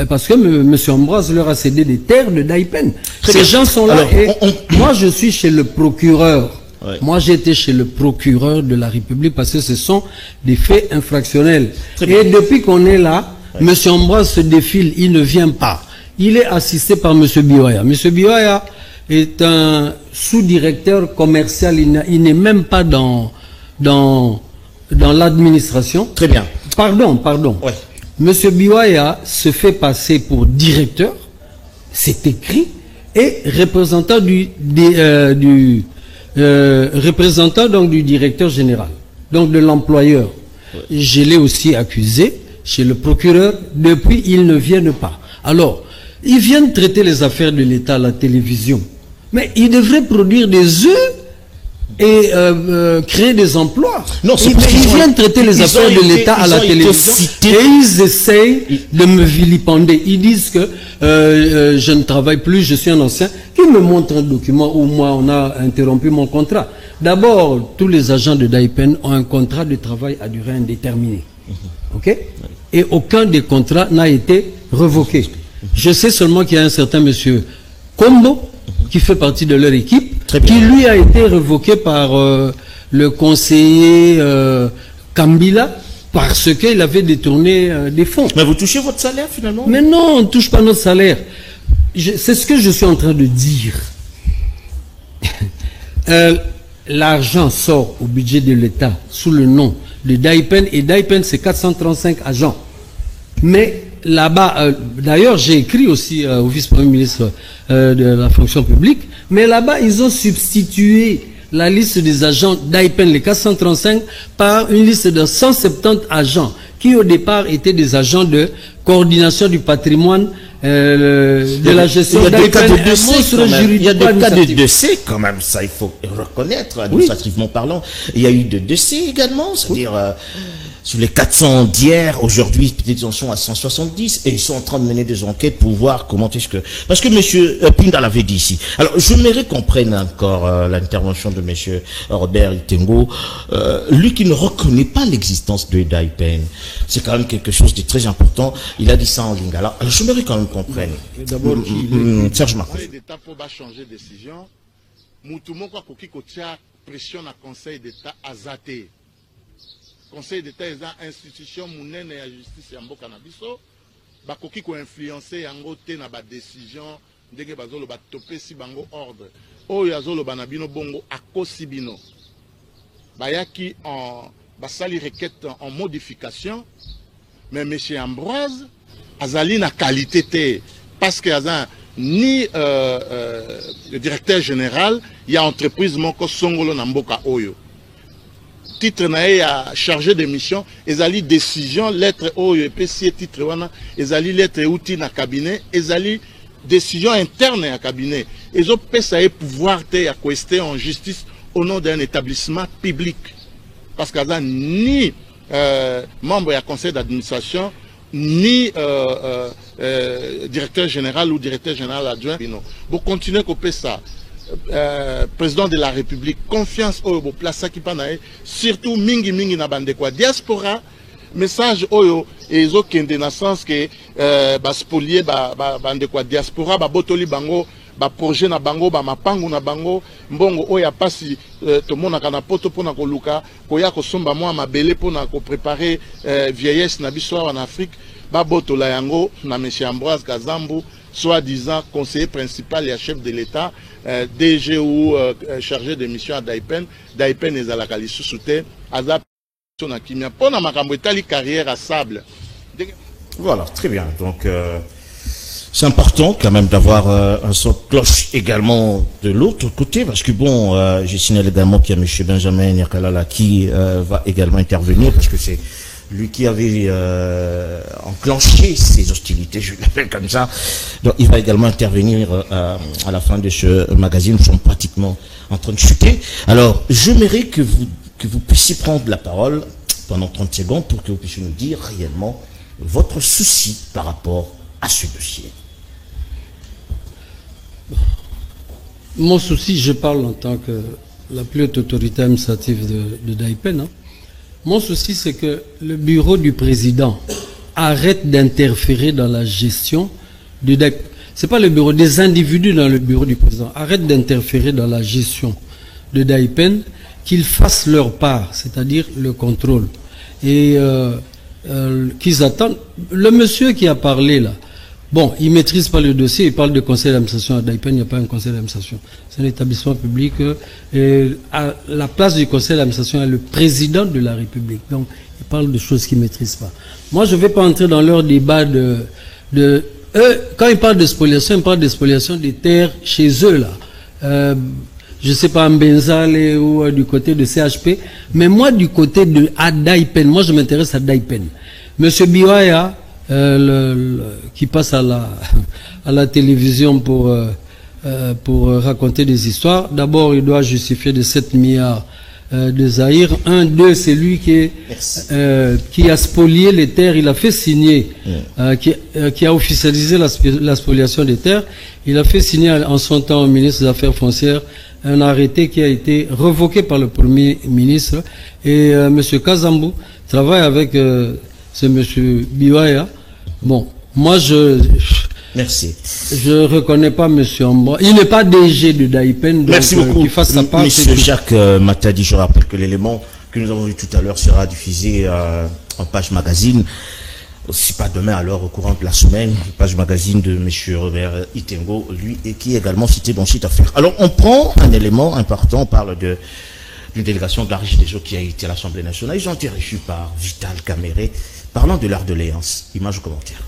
Parce que M. Ambroise leur a cédé des terres de Daipen. Ces gens sont là. Alors, et moi, je suis chez le procureur. Ouais. Moi, j'étais chez le procureur de la République parce que ce sont des faits infractionnels. Et depuis qu'on est là, ouais. M. Ambroise se défile, il ne vient pas. Il est assisté par M. Biwaya. M. Biwaya est un sous-directeur commercial. Il n'est même pas dans l'administration. Très bien. Pardon. Ouais. Monsieur Biwaya se fait passer pour directeur, c'est écrit, et représentant représentant donc du directeur général, donc de l'employeur. Ouais. Je l'ai aussi accusé chez le procureur, depuis ils ne viennent pas. Alors, ils viennent traiter les affaires de l'État à la télévision, mais ils devraient produire des œufs et créer des emplois. Non, ils viennent traiter les affaires de l'État à la télévision et ils essayent de me vilipender. Ils disent que je ne travaille plus, je suis un ancien. Qu'ils me montrent un document où moi on a interrompu mon contrat. D'abord, tous les agents de Daipen ont un contrat de travail à durée indéterminée. Ok? Et aucun des contrats n'a été revoqué. Je sais seulement qu'il y a un certain monsieur Kombo qui fait partie de leur équipe, qui lui a été révoqué par le conseiller Kambila parce qu'il avait détourné des fonds. Mais vous touchez votre salaire finalement? Mais non, on ne touche pas notre salaire. C'est ce que je suis en train de dire. L'argent sort au budget de l'État sous le nom de Daipen, et Daipen c'est 435 agents. Mais là-bas, d'ailleurs j'ai écrit aussi au vice-premier ministre de la fonction publique, mais là-bas ils ont substitué la liste des agents d'Aipen, les 435, par une liste de 170 agents qui au départ étaient des agents de coordination du patrimoine, de la gestion d'Aipen. Il y a des cas de décès quand même, ça il faut reconnaître, administrativement parlant. Il y a eu de décès également, c'est-à-dire sur les 400 d'hier, aujourd'hui peut-être ils en sont à 170 et ils sont en train de mener des enquêtes pour voir comment est-ce que... Parce que M. Pinda l'avait dit ici. Alors je mérite qu'on prenne encore l'intervention de M. Robert Itengo, lui qui ne reconnaît pas l'existence de Daipen. C'est quand même quelque chose de très important. Il a dit ça en lingala. Alors je mérite quand même qu'on prenne. D'abord, Serge Marcos. L'État faut changer de décision. Moutoumon quoi koki kotia pression na Conseil d'État azaté. Conseil d'État est une institution mounene et la justice en boka na biso. Bakoki ko influencer yango te na ba décision ndenge bazolo ba topé si bango ordre. Oyo azolo banabino bongo akosi bino. Bayaki en basali requête en modification, mais M. Ambroise azali na qualité te, parce que ni le directeur général, il y a entreprise moko songolo na mboka oyo. Titre nae a chargé de mission, ezali décision lettre oyo EPC titre wana, ezali lettre outil na cabinet, ezali décision interne à cabinet. Ils ont payé pouvoir te à coester en justice au nom d'un établissement public. Parce qu'il n'y a ni membre du conseil d'administration, ni directeur général ou directeur général adjoint. Vous continuez à couper ça. Président de la République, confiance au place qui panae, surtout mingi mingi na bande quoi diaspora, message oyo et ils ont qu'une naissance que spolier bande quoi diaspora, botoli bango, projet na bango, mapangu na bango, mbongo oya pasi to mona kana poto pona ko luka, koya ko somba moi mabele pona ko préparer vieillesse na biso en Afrique, botola yango na monsieur Ambroise Kazambu, soi-disant conseiller principal et chef de l'État, DG ou chargé de mission à Daipen. Daipen est à la Kalissu Souté, Azap, son Akimia. Pour ma carrière à Sable. Voilà, très bien. Donc, c'est important quand même d'avoir un son de cloche également de l'autre côté, parce que bon, j'ai signalé également qu'il y a M. Benjamin Nyakalala qui va également intervenir, parce que c'est lui qui avait enclenché ces hostilités, je l'appelle comme ça. Donc il va également intervenir à la fin de ce magazine. Nous sommes pratiquement en train de chuter. Alors, j'aimerais que vous puissiez prendre la parole pendant 30 secondes pour que vous puissiez nous dire réellement votre souci par rapport à ce dossier. Mon souci, je parle en tant que la plus haute autorité administrative de Daipen, hein. Mon souci, c'est que le bureau du président arrête d'interférer dans la gestion de Daipen. Ce n'est pas le bureau, des individus dans le bureau du président arrêtent d'interférer dans la gestion de Daipen, qu'ils fassent leur part, c'est-à-dire le contrôle. Et qu'ils attendent. Le monsieur qui a parlé là, bon, il ne maîtrise pas le dossier, il parle de conseil d'administration. À Daipen, il n'y a pas un conseil d'administration. C'est un établissement public. À la place du conseil d'administration, il y a le président de la République. Donc, il parle de choses qu'il ne maîtrise pas. Moi, je ne vais pas entrer dans leur débat eux, quand ils parlent de spoliation, ils parlent de spoliation des terres chez eux, là. Je ne sais pas, en Benzale ou du côté de CHP. Mais moi, du côté de Daipen, moi, je m'intéresse à Daipen. Monsieur Biwaya, qui passe à la télévision pour raconter des histoires. D'abord, il doit justifier de 7 milliards de Zaïre. 1, 2, c'est lui qui a spolié les terres. Il a fait signer, qui a officialisé la spoliation des terres. Il a fait signer en son temps au ministre des Affaires foncières un arrêté qui a été revoqué par le Premier ministre. Et M. Kazambu travaille avec ce M. Biwaya. Bon, moi merci. Je reconnais pas M. Ambroise. Il n'est pas DG de Daipen. Merci beaucoup. Qu'il fasse sa part. M. Jacques Matadi, je rappelle que l'élément que nous avons vu tout à l'heure sera diffusé en page magazine. Si pas demain, alors au courant de la semaine, page magazine de M. Robert Itengo, lui, et qui est également cité dans cette affaire. Alors, on prend un élément important, on parle d'une délégation de la Régie des eaux qui a été à l'Assemblée nationale. Ils ont été reçus par Vital Kamere. Parlant de leur doléance, image ou commentaire.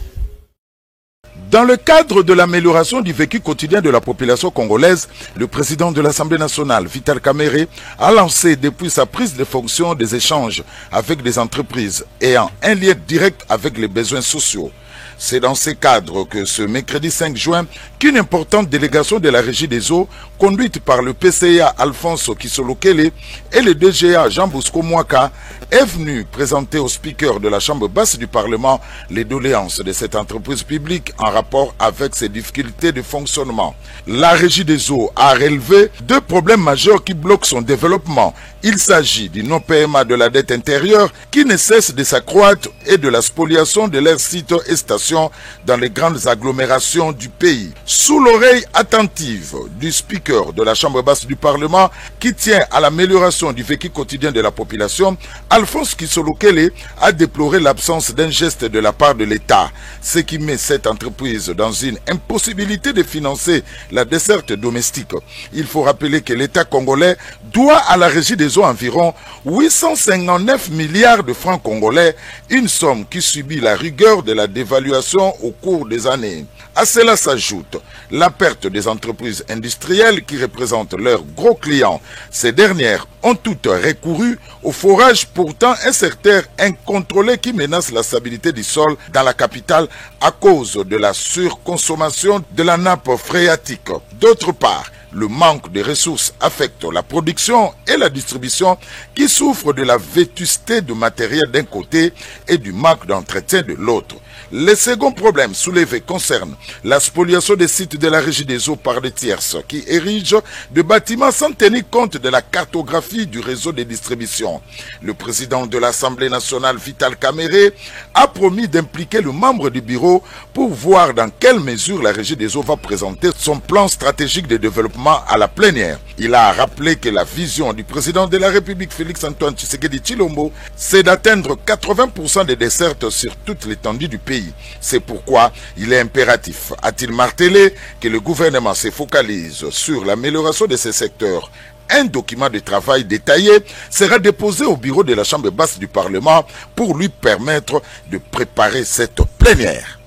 Dans le cadre de l'amélioration du vécu quotidien de la population congolaise, le président de l'Assemblée nationale, Vital Kamere, a lancé depuis sa prise de fonction des échanges avec des entreprises ayant un lien direct avec les besoins sociaux. C'est dans ces cadres que ce mercredi 5 juin, qu'une importante délégation de la Régie des eaux, conduite par le PCA Alphonse Kisolokele et le DGA Jean Bosco Mouaka, est venue présenter au speaker de la Chambre basse du Parlement les doléances de cette entreprise publique en rapport avec ses difficultés de fonctionnement. La Régie des eaux a relevé 2 problèmes majeurs qui bloquent son développement. Il s'agit du non-paiement de la dette intérieure qui ne cesse de s'accroître et de la spoliation de leurs sites et stations population dans les grandes agglomérations du pays. Sous l'oreille attentive du speaker de la Chambre basse du Parlement qui tient à l'amélioration du vécu quotidien de la population, Alphonse Kisolokele a déploré l'absence d'un geste de la part de l'État, ce qui met cette entreprise dans une impossibilité de financer la desserte domestique. Il faut rappeler que l'État congolais doit à la Régie des eaux environ 859 milliards de francs congolais, une somme qui subit la rigueur de la dévaluation au cours des années. À cela s'ajoute la perte des entreprises industrielles qui représentent leurs gros clients. Ces dernières ont toutes recouru au forage pourtant incertain, incontrôlé qui menace la stabilité du sol dans la capitale à cause de la surconsommation de la nappe phréatique. D'autre part, le manque de ressources affecte la production et la distribution qui souffrent de la vétusté de matériel d'un côté et du manque d'entretien de l'autre. Le second problème soulevé concerne la spoliation des sites de la Régie des eaux par des tierces qui érigent des bâtiments sans tenir compte de la cartographie du réseau de distribution. Le président de l'Assemblée nationale, Vital Kamerhe, a promis d'impliquer le membre du bureau pour voir dans quelle mesure la Régie des eaux va présenter son plan stratégique de développement à la plénière. Il a rappelé que la vision du président de la République, Félix-Antoine Tshisekedi Tshilombo, c'est d'atteindre 80% des dessertes sur toute l'étendue du pays. C'est pourquoi il est impératif, a-t-il martelé, que le gouvernement se focalise sur l'amélioration de ces secteurs. Un document de travail détaillé sera déposé au bureau de la Chambre basse du Parlement pour lui permettre de préparer cette plénière.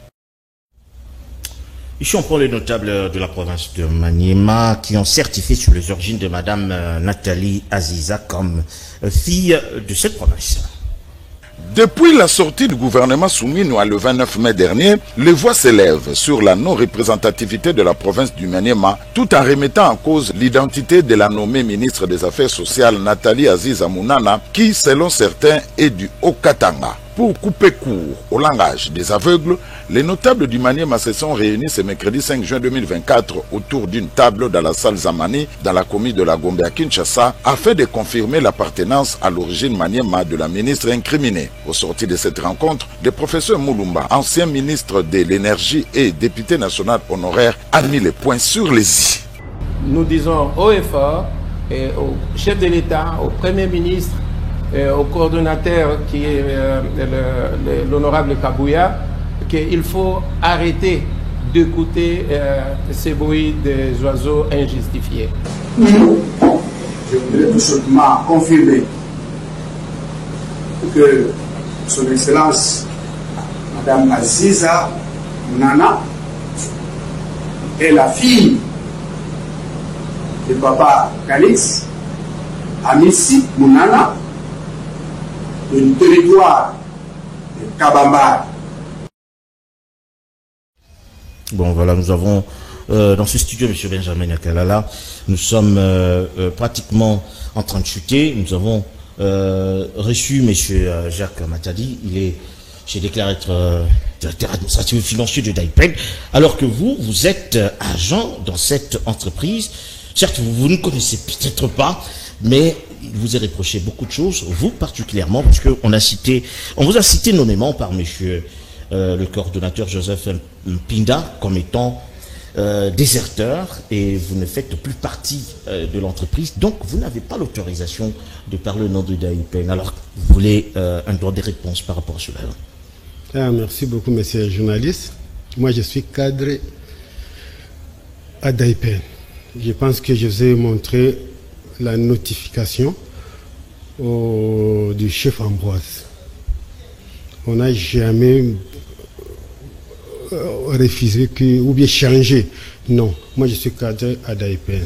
Ici, on prend les notables de la province de Maniema qui ont certifié sur les origines de Madame Nathalie Aziza comme fille de cette province. Depuis la sortie du gouvernement Souminoua le 29 mai dernier, les voix s'élèvent sur la non-représentativité de la province du Maniema, tout en remettant en cause l'identité de la nommée ministre des Affaires sociales Nathalie Aziza Mounana, qui, selon certains, est du Haut-Katanga. Pour couper court au langage des aveugles, les notables du Maniema se sont réunis ce mercredi 5 juin 2024 autour d'une table dans la salle Zamani, dans la commune de la Gombe à Kinshasa, afin de confirmer l'appartenance à l'origine Maniema de la ministre incriminée. Au sorti de cette rencontre, le professeur Moulumba, ancien ministre de l'énergie et député national honoraire, a mis les points sur les i. Nous disons haut et fort, et au chef de l'État, au Premier ministre, au coordonnateur qui est l'honorable Kabouya, qu'il faut arrêter d'écouter ces bruits des oiseaux injustifiés. Je voudrais tout simplement confirmer que Son Excellence Madame Aziza Mounana est la fille de Papa Calix, Amissi Mounana, du territoire de Kabamba. Bon, voilà, nous avons dans ce studio, M. Benjamin Yakalala, nous sommes pratiquement en train de chuter. Nous avons reçu M. Jacques Matadi. Il est, j'ai déclaré être directeur administratif et financier de DAIPEN, alors que vous êtes agent dans cette entreprise. Certes, vous ne connaissez peut-être pas, mais il vous est reproché beaucoup de choses, vous particulièrement, parce qu'on vous a cité nommément par monsieur le coordonnateur Joseph Mpinda comme étant déserteur, et vous ne faites plus partie de l'entreprise, donc vous n'avez pas l'autorisation de parler au nom de DAIPEN. Alors, vous voulez un droit de réponse par rapport à cela? Merci beaucoup, monsieur le journaliste. Moi, je suis cadre à DAIPEN. Je pense que je vous ai montré la notification du chef Ambroise. On n'a jamais refusé ou bien changé. Non, moi je suis cadre à DAIPEN.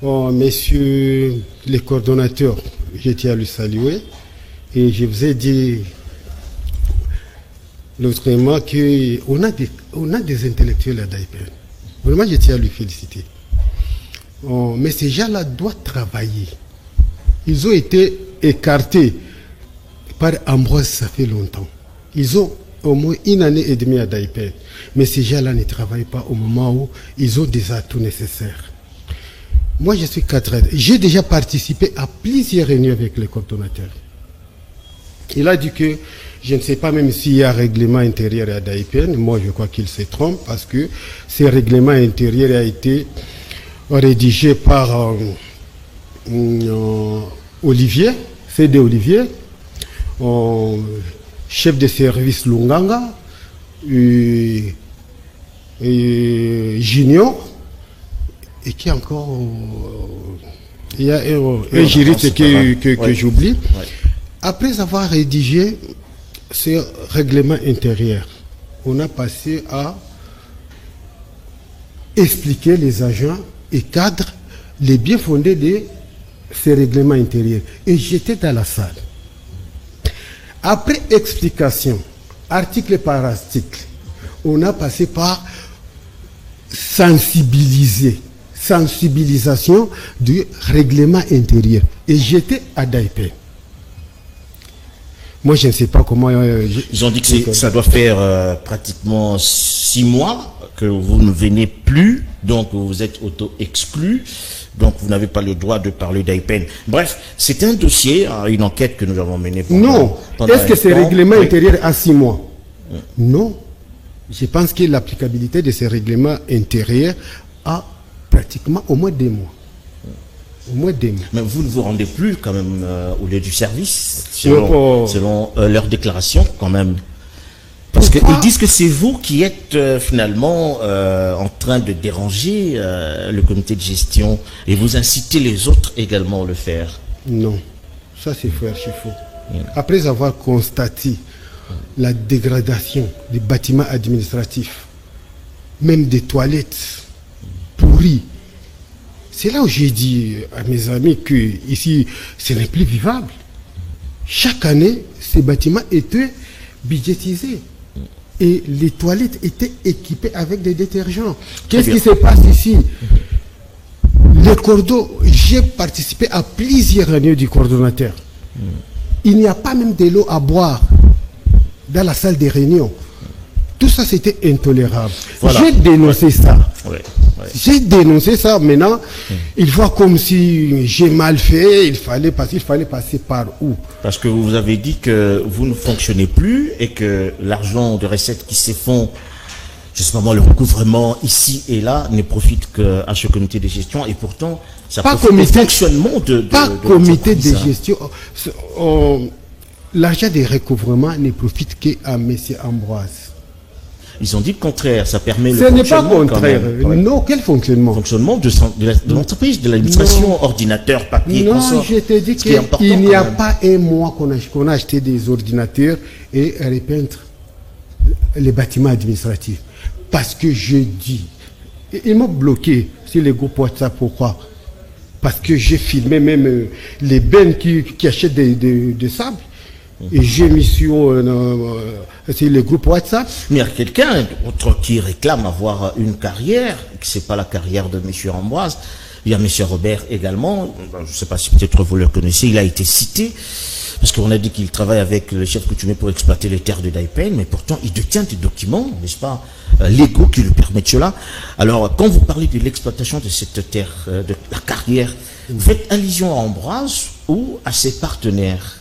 Oh, messieurs les coordonnateurs, je tiens à le saluer. Et je vous ai dit l'autre mois qu'on a des intellectuels à DAIPEN. Vraiment, je tiens à lui féliciter. Oh, mais ces gens-là doivent travailler. Ils ont été écartés par Ambroise, ça fait longtemps. Ils ont au moins 1 année et demie à DAIPEN. Mais ces gens-là ne travaillent pas au moment où ils ont des atouts nécessaires. Moi, je suis cadre. J'ai déjà participé à plusieurs réunions avec les coordonnateurs. Il a dit que Je ne sais pas même s'il y a un règlement intérieur à DAIPN. Moi, je crois qu'il se trompe parce que ce règlement intérieur a été rédigé par Olivier, CD Olivier, chef de service Lunganga, Junior, et qui encore... il y a un juriste que j'oublie. Ouais. Après avoir rédigé ce règlement intérieur, on a passé à expliquer les agents et cadres les bien fondés de ces règlements intérieurs. Et j'étais dans la salle. Après explication, article par article, on a passé par sensibilisation du règlement intérieur. Et j'étais à DAIPN. Moi, je ne sais pas comment... Ils ont dit que ça doit faire pratiquement 6 mois que vous ne venez plus, donc vous êtes auto-exclu, donc vous n'avez pas le droit de parler d'AIPN. Bref, c'est un dossier, une enquête que nous avons menée pendant... Non, est-ce que ce règlement intérieur a 6 mois? Non. Je pense que l'applicabilité de ces règlements intérieurs a pratiquement au moins 2 mois. Au moins 2 mois. Mais vous ne vous rendez plus quand même au lieu du service, selon leur déclaration quand même. Parce qu'ils disent que c'est vous qui êtes finalement en train de déranger le comité de gestion et vous incitez les autres également à le faire. Non, ça c'est faux. Après avoir constaté la dégradation des bâtiments administratifs, même des toilettes pourries, c'est là où j'ai dit à mes amis que ici, ce n'est plus vivable. Chaque année, ces bâtiments étaient budgétisés. Et les toilettes étaient équipées avec des détergents. Qu'est-ce qui se passe ici? Les cordeaux, j'ai participé à plusieurs réunions du coordonnateur. Il n'y a pas même de l'eau à boire dans la salle des réunions. Tout ça, c'était intolérable. Voilà. J'ai dénoncé ça. J'ai dénoncé ça. Maintenant, il voit comme si j'ai mal fait. Il fallait passer par où? Parce que vous avez dit que vous ne fonctionnez plus et que l'argent de recettes qui se font, justement le recouvrement ici et là, ne profite qu'à ce comité de gestion. Et pourtant, ça profite au fonctionnement de comité de gestion. L'argent des recouvrements ne profite qu'à M. Ambroise. Ils ont dit le contraire, ça permet le fonctionnement. Ce n'est pas contraire. Non, quel fonctionnement? Fonctionnement de l'entreprise, de l'administration, ordinateur, papier, consort. Je t'ai dit qu'il n'y a pas un mois qu'on a acheté des ordinateurs et repeindre les bâtiments administratifs. Parce que je dis, ils m'ont bloqué sur les groupes WhatsApp. Pourquoi? Parce que j'ai filmé même les bennes qui achètent des sables. Et j'ai mis sur les groupes WhatsApp. Mais il y a quelqu'un d'autre qui réclame avoir une carrière, ce n'est pas la carrière de M. Ambroise. Il y a M. Robert également, je ne sais pas si peut-être vous le connaissez, il a été cité, parce qu'on a dit qu'il travaille avec le chef coutumier pour exploiter les terres de DAIPN, mais pourtant il détient des documents, n'est-ce pas, légaux qui lui permettent cela. Alors, quand vous parlez de l'exploitation de cette terre, de la carrière, vous faites allusion à Ambroise ou à ses partenaires?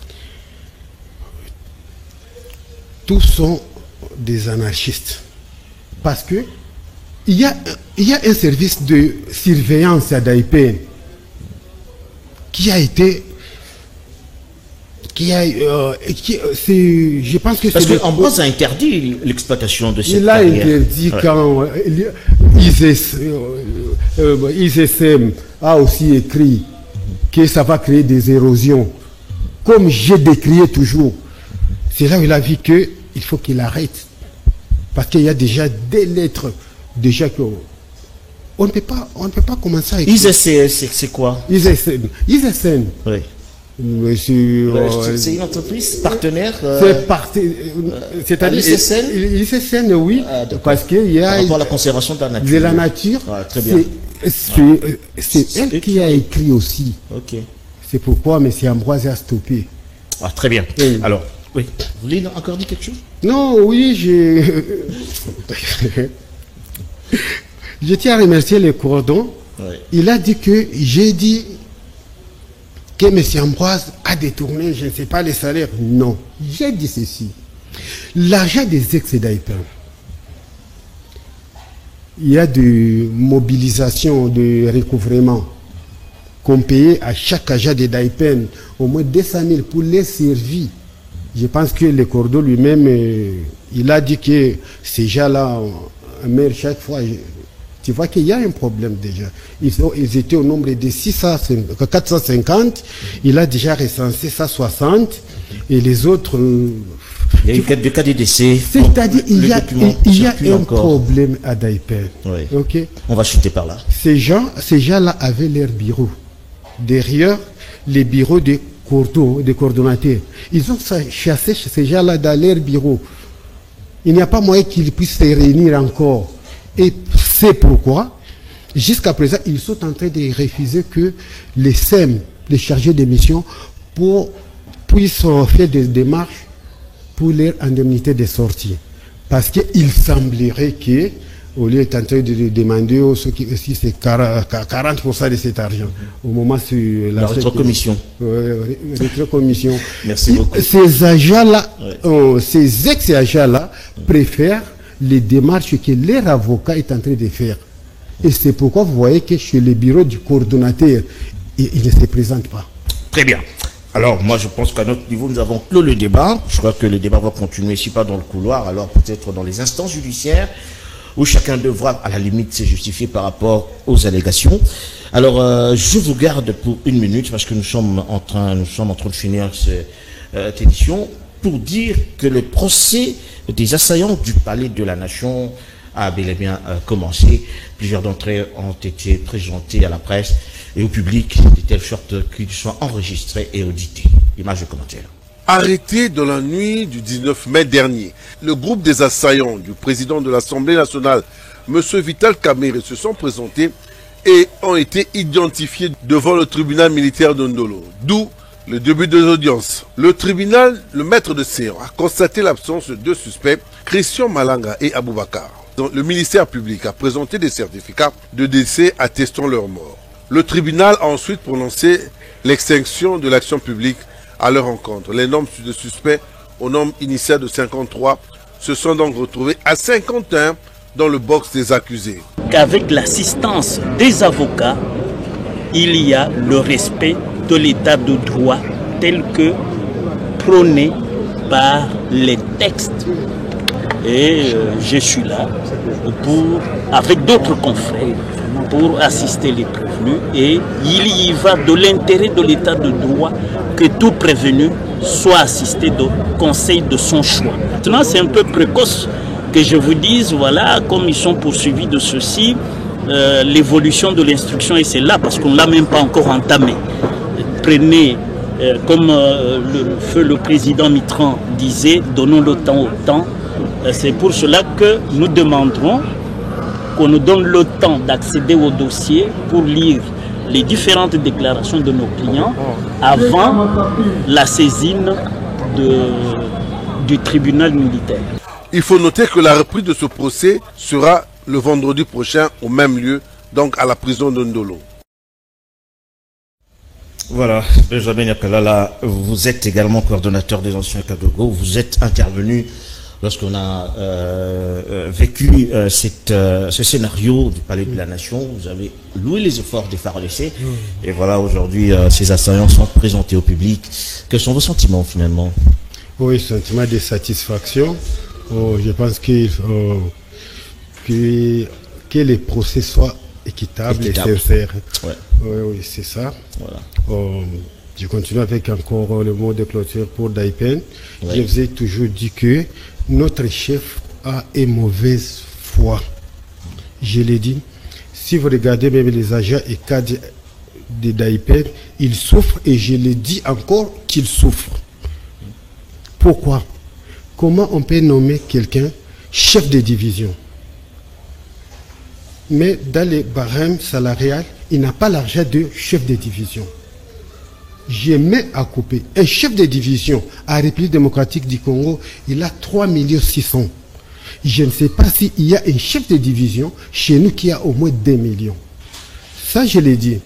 Tous sont des anarchistes. Parce que il y a un service de surveillance à DAIPN qui a été... je pense que parce que Ambroise a interdit l'exploitation de cette carrière. Il a interdit quand ISSM a aussi écrit que ça va créer des érosions. Comme j'ai décrié toujours. C'est là où il a vu qu'il faut qu'il arrête. Parce qu'il y a déjà des lettres, déjà que on ne peut pas commencer à écrire. ISSN, c'est quoi? ISSN. Oui. C'est une entreprise partenaire. C'est-à-dire ISSN, oui, parce qu'il y a par rapport à la conservation de la nature. De la nature. Très bien. C'est elle qui a écrit aussi. Ok. C'est pourquoi M. Ambroise a stoppé. Ah, très bien. Alors, oui. Vous voulez encore dire quelque chose? Non, oui, je tiens à remercier le cordon. Oui. Il a dit que j'ai dit que M. Ambroise a détourné, je ne sais pas, les salaires. Non, j'ai dit ceci. L'argent des ex-Daipen, il y a de mobilisation, de recouvrement qu'on payait à chaque agent de Daipen au moins 200 000 pour les servir. Je pense que le Cordo lui-même, il a dit que ces gens-là, chaque fois, tu vois qu'il y a un problème déjà. Ils étaient au nombre de 450, il a déjà recensé 160, et les autres... il y a eu des cas de décès. C'est-à-dire il y a un problème à Daipen. Oui. Okay? On va chuter par là. Ces gens-là avaient leur bureau. Derrière les bureaux des coordonnateurs. Ils ont chassé ces gens-là dans leur bureau. Il n'y a pas moyen qu'ils puissent se réunir encore. Et c'est pourquoi, jusqu'à présent, ils sont en train de refuser que les SEM, les chargés de mission, puissent faire des démarches pour leur indemnité de sortie. Parce qu'il semblerait que, au lieu d'être en train de demander aussi c'est 40% de cet argent, au moment sur la rétrocommission. Rétrocommission. Merci beaucoup. Ces agents-là, ces ex-agents-là préfèrent les démarches que leur avocat est en train de faire. Et c'est pourquoi vous voyez que chez le bureau du coordonnateur, il ne se présente pas. Très bien. Alors, moi, je pense qu'à notre niveau, nous avons clos le débat. Je crois que le débat va continuer, si pas dans le couloir, alors peut-être dans les instances judiciaires, où chacun devra, à la limite, se justifier par rapport aux allégations. Alors, je vous garde pour 1 minute, parce que nous sommes en train de finir cette édition, pour dire que le procès des assaillants du Palais de la Nation a bel et bien commencé. Plusieurs d'entre eux ont été présentés à la presse et au public, de telle sorte qu'ils soient enregistrés et audités. Image de commentaire. Arrêté dans la nuit du 19 mai dernier, le groupe des assaillants du président de l'Assemblée nationale, M. Vital Kamerhe, se sont présentés et ont été identifiés devant le tribunal militaire de Ndolo, d'où le début des audiences. Le tribunal, le maître de séance, a constaté l'absence de 2 suspects, Christian Malanga et Aboubakar. Le ministère public a présenté des certificats de décès attestant leur mort. Le tribunal a ensuite prononcé l'extinction de l'action publique à leur encontre. Les nombres de suspects au nombre initial de 53 se sont donc retrouvés à 51 dans le box des accusés. Qu'avec l'assistance des avocats, il y a le respect de l'état de droit tel que prôné par les textes. Et je suis là avec d'autres confrères pour assister les prévenus, et il y va de l'intérêt de l'état de droit que tout prévenu soit assisté de conseil de son choix. Maintenant, c'est un peu précoce que je vous dise, voilà, comme ils sont poursuivis de ceci, l'évolution de l'instruction, et c'est là parce qu'on ne l'a même pas encore entamé. Prenez, comme le président Mitterrand disait, donnons le temps au temps. C'est pour cela que nous demanderons qu'on nous donne le temps d'accéder au dossier pour lire les différentes déclarations de nos clients avant la saisine du tribunal militaire. Il faut noter que la reprise de ce procès sera le vendredi prochain au même lieu, donc à la prison de Ndolo. Voilà, Benjamin Yakalala, vous êtes également coordonnateur des anciens Kadogo, vous êtes intervenu lorsqu'on a vécu ce scénario du Palais de la Nation. Vous avez loué les efforts des FARDC. Et voilà, aujourd'hui, ces assaillants sont présentés au public. Quels sont vos sentiments, finalement? Oui, sentiment de satisfaction. Je pense que les procès soient équitables et sincères. Ouais. Oui, c'est ça. Voilà. Je continue avec encore le mot de clôture pour Daipen. Ouais. Je vous ai toujours dit que notre chef a une mauvaise foi. Je l'ai dit. Si vous regardez même les agents et cadres de Daipen, ils souffrent, et je l'ai dit encore qu'ils souffrent. Pourquoi? Comment on peut nommer quelqu'un chef de division, mais dans les barèmes salariales, il n'a pas l'argent de chef de division? Je mets à couper. Un chef de division à la République démocratique du Congo, il a 3 600 000. Je ne sais pas s'il y a un chef de division chez nous qui a au moins 2 millions. Ça, je l'ai dit.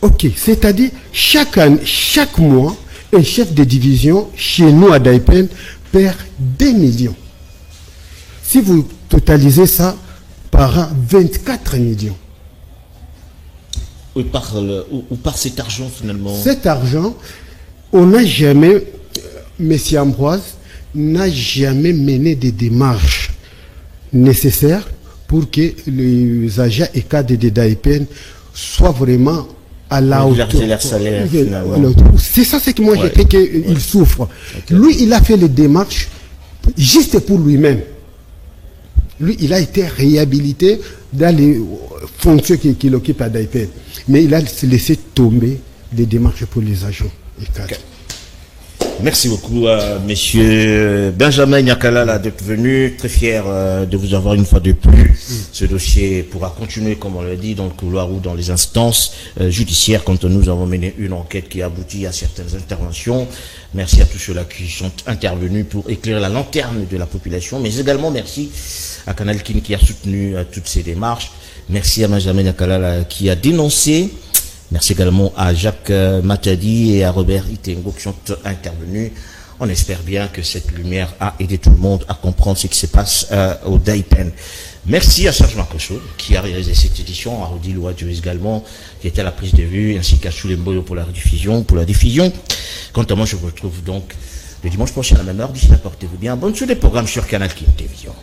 Ok, c'est-à-dire chaque mois, un chef de division chez nous à Daipen perd 2 millions. Si vous totalisez ça, par an, 24 millions. Où part cet argent finalement? Cet argent, on n'a jamais, M. Ambroise n'a jamais mené des démarches nécessaires pour que les agents et cadres de DAIPN soient vraiment à la hauteur. C'est ça, c'est que moi j'ai cru qu'il souffre. Lui, il a fait les démarches juste pour lui-même. Lui, il a été réhabilité dans les fonctions qu'il occupe à DAIPN. Mais il a laissé tomber les démarches pour les agents et cadres. Merci beaucoup, monsieur Benjamin Nyakala d'être venu. Très fier de vous avoir une fois de plus. Ce dossier pourra continuer, comme on l'a dit, dans le couloir ou dans les instances judiciaires, quand nous avons mené une enquête qui aboutit à certaines interventions. Merci à tous ceux-là qui sont intervenus pour éclairer la lanterne de la population, mais également merci à Canal King qui a soutenu toutes ces démarches. Merci à Benjamin Nyakala qui a dénoncé. Merci également à Jacques Matadi et à Robert Itengo qui sont intervenus. On espère bien que cette lumière a aidé tout le monde à comprendre ce qui se passe au DAIPN. Merci à Serge Makoso qui a réalisé cette édition, à Rodi Louadjou également qui était à la prise de vue, ainsi qu'à Choulé Mboyo pour la diffusion. Quant à moi, je vous retrouve donc le dimanche prochain à la même heure. D'ici là, portez-vous bien. Bonne suite des programmes sur Canal King Télévision.